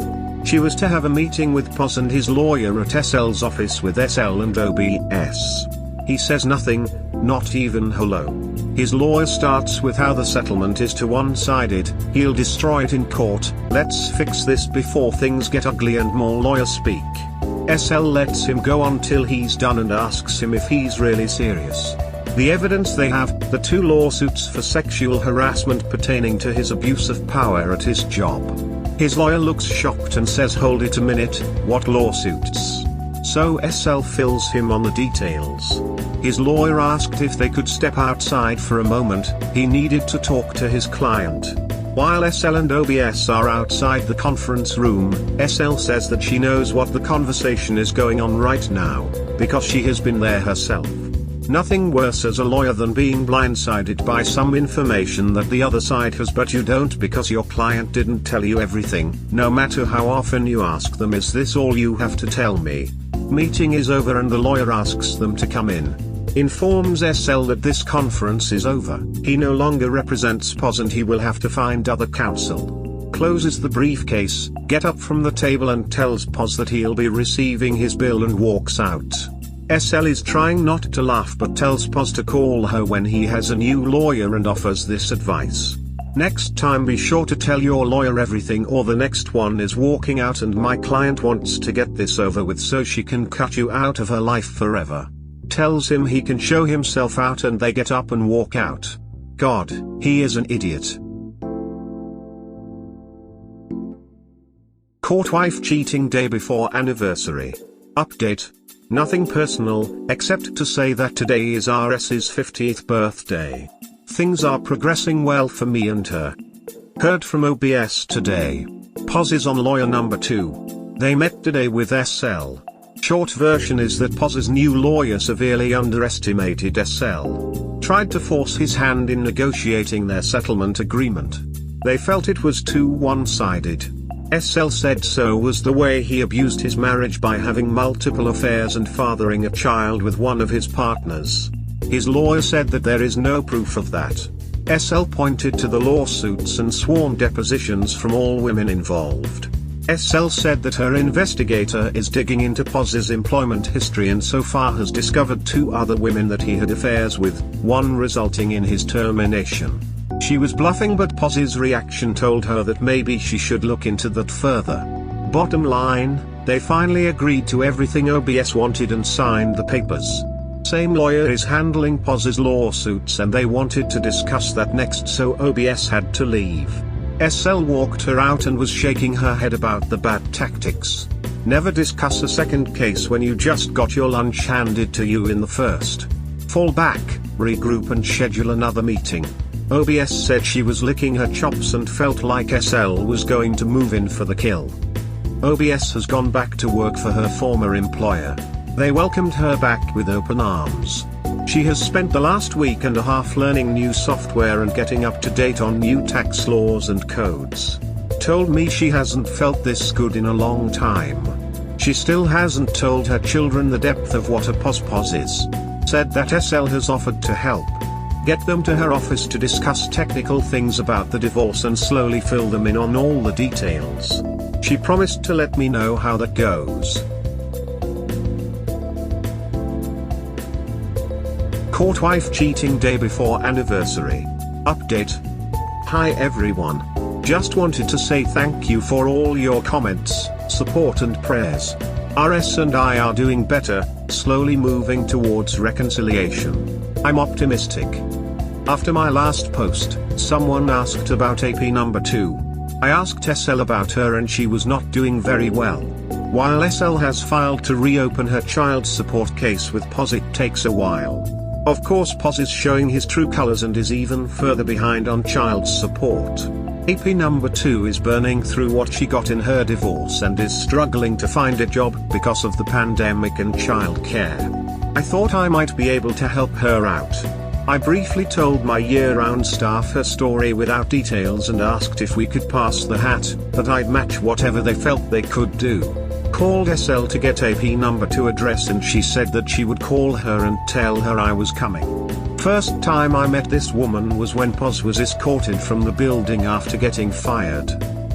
Speaker 1: She was to have a meeting with Poz and his lawyer at SL's office with SL and OBS. He says nothing, not even hello. His lawyer starts with how the settlement is too one-sided, he'll destroy it in court, let's fix this before things get ugly and more lawyers speak. SL lets him go on till he's done and asks him if he's really serious. The evidence they have, the two lawsuits for sexual harassment pertaining to his abuse of power at his job. His lawyer looks shocked and says hold it a minute, what lawsuits? So SL fills him on the details. His lawyer asked if they could step outside for a moment, he needed to talk to his client. While SL and OBS are outside the conference room, SL says that she knows what the conversation is going on right now, because she has been there herself. Nothing worse as a lawyer than being blindsided by some information that the other side has but you don't because your client didn't tell you everything, no matter how often you ask them is this all you have to tell me? Meeting is over and the lawyer asks them to come in. Informs SL that this conference is over, he no longer represents Poz and he will have to find other counsel. Closes the briefcase, get up from the table and tells Poz that he'll be receiving his bill and walks out. SL is trying not to laugh but tells Poz to call her when he has a new lawyer and offers this advice. Next time be sure to tell your lawyer everything or the next one is walking out and my client wants to get this over with so she can cut you out of her life forever. Tells him he can show himself out and they get up and walk out. God, he is an idiot. Caught wife cheating day before anniversary. Update. Nothing personal, except to say that today is RS's 50th birthday. Things are progressing well for me and her. Heard from OBS today. Poz is on lawyer number 2. They met today with SL. Short version is that Poz's new lawyer severely underestimated SL. Tried to force his hand in negotiating their settlement agreement. They felt it was too one-sided. SL said so was the way he abused his marriage by having multiple affairs and fathering a child with one of his partners. His lawyer said that there is no proof of that. SL pointed to the lawsuits and sworn depositions from all women involved. SL said that her investigator is digging into Poz's employment history and so far has discovered 2 other women that he had affairs with, one resulting in his termination. She was bluffing but Poz's reaction told her that maybe she should look into that further. Bottom line, they finally agreed to everything OBS wanted and signed the papers. Same lawyer is handling Poz's lawsuits and they wanted to discuss that next so OBS had to leave. SL walked her out and was shaking her head about the bad tactics. Never discuss a second case when you just got your lunch handed to you in the first. Fall back, regroup and schedule another meeting. OBS said she was licking her chops and felt like SL was going to move in for the kill. OBS has gone back to work for her former employer. They welcomed her back with open arms. She has spent the last week and a half learning new software and getting up to date on new tax laws and codes. Told me she hasn't felt this good in a long time. She still hasn't told her children the depth of what a pos is. Said that SL has offered to help get them to her office to discuss technical things about the divorce and slowly fill them in on all the details. She promised to let me know how that goes. Caught wife cheating day before anniversary. Update. Hi everyone. Just wanted to say thank you for all your comments, support and prayers. RS and I are doing better, slowly moving towards reconciliation. I'm optimistic. After my last post, someone asked about AP number 2. I asked SL about her and she was not doing very well. While SL has filed to reopen her child support case with POS, it takes a while. Of course POS is showing his true colors and is even further behind on child support. AP number 2 is burning through what she got in her divorce and is struggling to find a job because of the pandemic and childcare. I thought I might be able to help her out. I briefly told my year-round staff her story without details and asked if we could pass the hat, that I'd match whatever they felt they could do. Called SL to get AP number 2 address and she said that she would call her and tell her I was coming. First time I met this woman was when POS was escorted from the building after getting fired.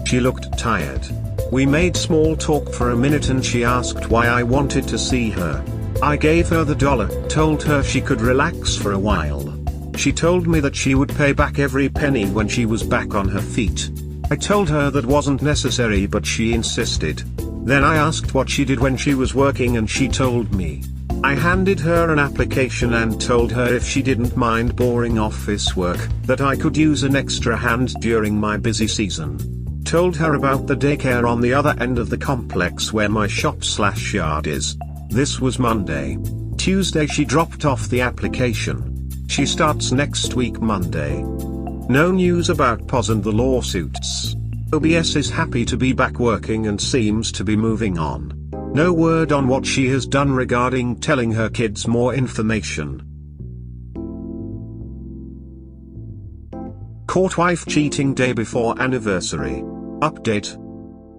Speaker 1: She looked tired. We made small talk for a minute and she asked why I wanted to see her. I gave her the $, told her she could relax for a while. She told me that she would pay back every penny when she was back on her feet. I told her that wasn't necessary but she insisted. Then I asked what she did when she was working and she told me. I handed her an application and told her if she didn't mind boring office work, that I could use an extra hand during my busy season. Told her about the daycare on the other end of the complex where my shop/yard is. This was Monday. Tuesday she dropped off the application. She starts next week Monday. No news about POS and the lawsuits. OBS is happy to be back working and seems to be moving on. No word on what she has done regarding telling her kids more information. Caught wife cheating day before anniversary. Update.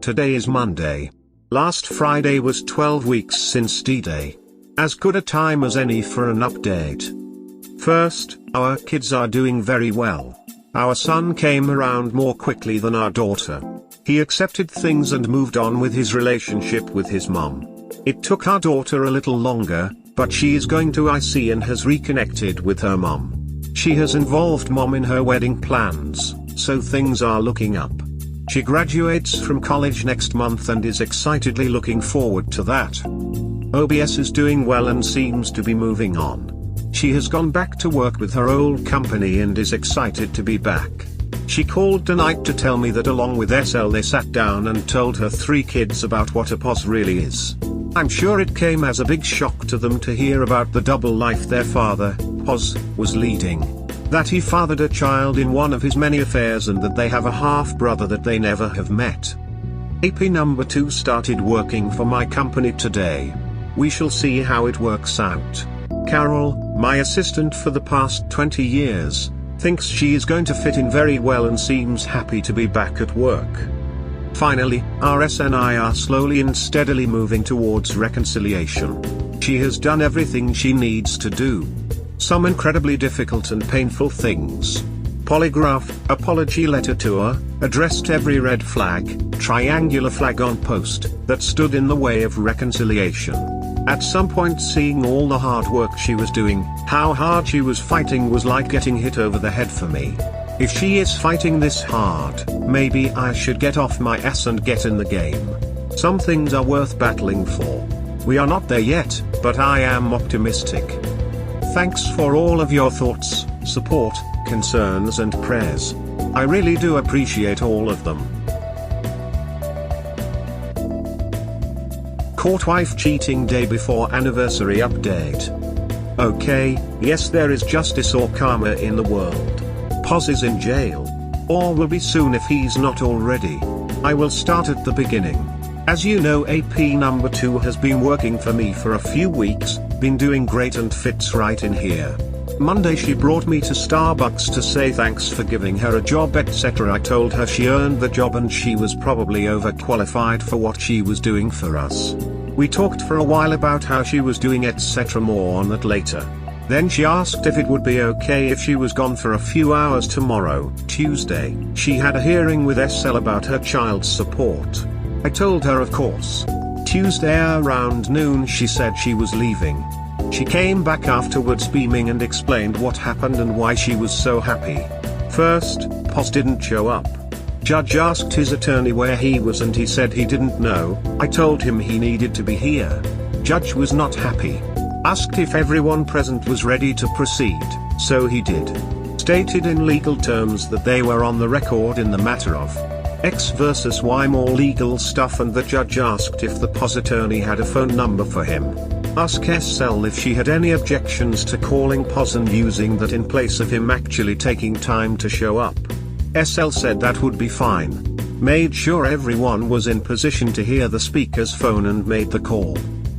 Speaker 1: Today is Monday. Last Friday was 12 weeks since DDay. As good a time as any for an update. First, our kids are doing very well. Our son came around more quickly than our daughter. He accepted things and moved on with his relationship with his mom. It took our daughter a little longer, but she is going to IC and has reconnected with her mom. She has involved mom in her wedding plans, so things are looking up. She graduates from college next month and is excitedly looking forward to that. OBS is doing well and seems to be moving on. She has gone back to work with her old company and is excited to be back. She called tonight to tell me that along with SL they sat down and told her 3 kids about what a POS really is. I'm sure it came as a big shock to them to hear about the double life their father, POS, was leading. That he fathered a child in one of his many affairs and that they have a half-brother that they never have met. AP number 2 started working for my company today. We shall see how it works out. Carol, my assistant for the past 20 years, thinks she is going to fit in very well and seems happy to be back at work. Finally, RS and I are slowly and steadily moving towards reconciliation. She has done everything she needs to do. Some incredibly difficult and painful things. Polygraph, apology letter to her, addressed every red flag, triangular flag on post, that stood in the way of reconciliation. At some point seeing all the hard work she was doing, how hard she was fighting was like getting hit over the head for me. If she is fighting this hard, maybe I should get off my ass and get in the game. Some things are worth battling for. We are not there yet, but I am optimistic. Thanks for all of your thoughts, support, concerns and prayers. I really do appreciate all of them. Caught wife cheating day before anniversary update. Okay, yes, there is justice or karma in the world. POS is in jail. Or will be soon if he's not already. I will start at the beginning. As you know, AP number 2 has been working for me for a few weeks, been doing great and fits right in here. Monday she brought me to Starbucks to say thanks for giving her a job, etc. I told her she earned the job and she was probably overqualified for what she was doing for us. We talked for a while about how she was doing, etc. More on that later. Then she asked if it would be okay if she was gone for a few hours tomorrow, Tuesday. She had a hearing with SL about her child support. I told her of course. Tuesday around noon she said she was leaving. She came back afterwards beaming and explained what happened and why she was so happy. First, Pos didn't show up. Judge asked his attorney where he was and he said he didn't know. I told him he needed to be here. Judge was not happy. Asked if everyone present was ready to proceed, so he did. Stated in legal terms that they were on the record in the matter of X versus Y, more legal stuff, and the judge asked if the Pos attorney had a phone number for him. Ask SL if she had any objections to calling Pos and using that in place of him actually taking time to show up. SL said that would be fine. Made sure everyone was in position to hear the speaker's phone and made the call.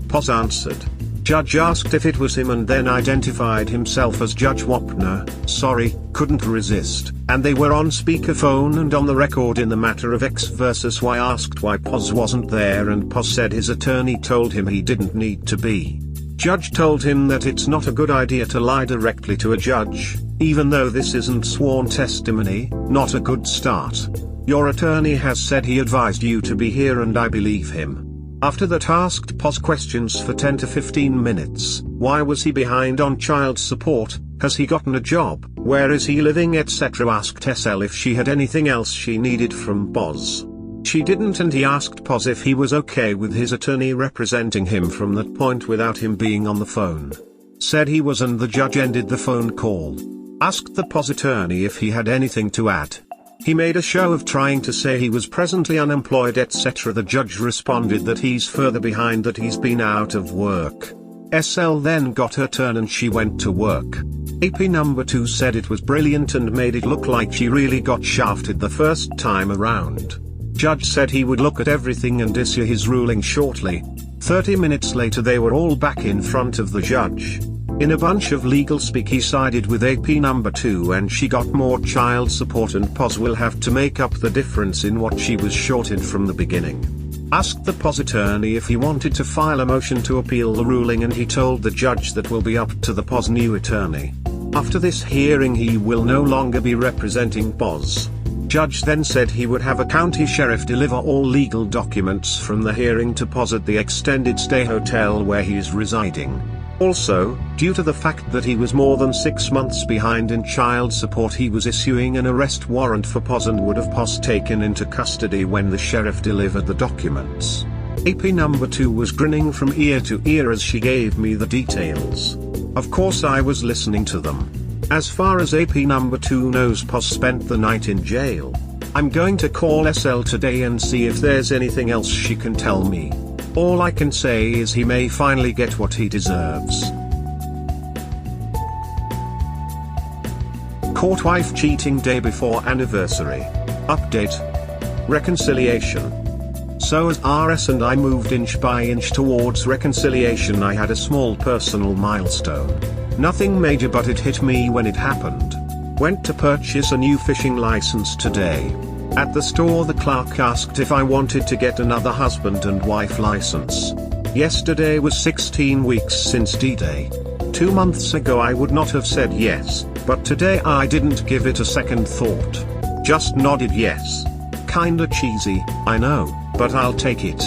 Speaker 1: Pos answered. Judge asked if it was him and then identified himself as Judge Wapner. Sorry, couldn't resist. And they were on speakerphone and on the record in the matter of X versus Y. Asked why Pos wasn't there and Pos said his attorney told him he didn't need to be. Judge told him that it's not a good idea to lie directly to a judge, even though this isn't sworn testimony. Not a good start. Your attorney has said he advised you to be here and I believe him. After that asked Pos questions for 10 to 15 minutes. Why was he behind on child support? Has he gotten a job? Where is he living, etc. Asked SL if she had anything else she needed from Pos. She didn't, and he asked Pos if he was okay with his attorney representing him from that point without him being on the phone. Said he was, and the judge ended the phone call. Asked the Pos attorney if he had anything to add. He made a show of trying to say he was presently unemployed, etc. The judge responded that he's further behind, that he's been out of work. SL then got her turn and she went to work. AP number 2 said it was brilliant and made it look like she really got shafted the first time around. Judge said he would look at everything and issue his ruling shortly. 30 minutes later they were all back in front of the judge. In a bunch of legal speak he sided with AP number 2 and she got more child support, and Pos will have to make up the difference in what she was shorted from the beginning. Asked the Pos attorney if he wanted to file a motion to appeal the ruling, and he told the judge that will be up to the Pos new attorney. After this hearing he will no longer be representing Pos. Judge then said he would have a county sheriff deliver all legal documents from the hearing to Pos at the extended stay hotel where he is residing. Also, due to the fact that he was more than 6 months behind in child support, he was issuing an arrest warrant for Pos and would have Pos taken into custody when the sheriff delivered the documents. AP number 2 was grinning from ear to ear as she gave me the details. Of course I was listening to them. As far as AP number 2 knows, Pos spent the night in jail. I'm going to call SL today and see if there's anything else she can tell me. All I can say is he may finally get what he deserves. Caught wife cheating day before anniversary. Update. Reconciliation. So as RS and I moved inch by inch towards reconciliation, I had a small personal milestone. Nothing major, but it hit me when it happened. Went to purchase a new fishing license today. At the store the clerk asked if I wanted to get another husband and wife license. Yesterday was 16 weeks since DDay. 2 months ago I would not have said yes, but today I didn't give it a second thought. Just nodded yes. Kinda cheesy, I know, but I'll take it.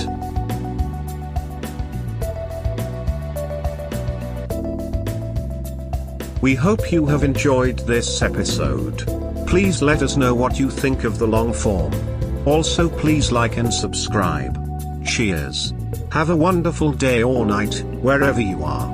Speaker 1: We hope you have enjoyed this episode. Please let us know what you think of the long form. Also please like and subscribe. Cheers. Have a wonderful day or night, wherever you are.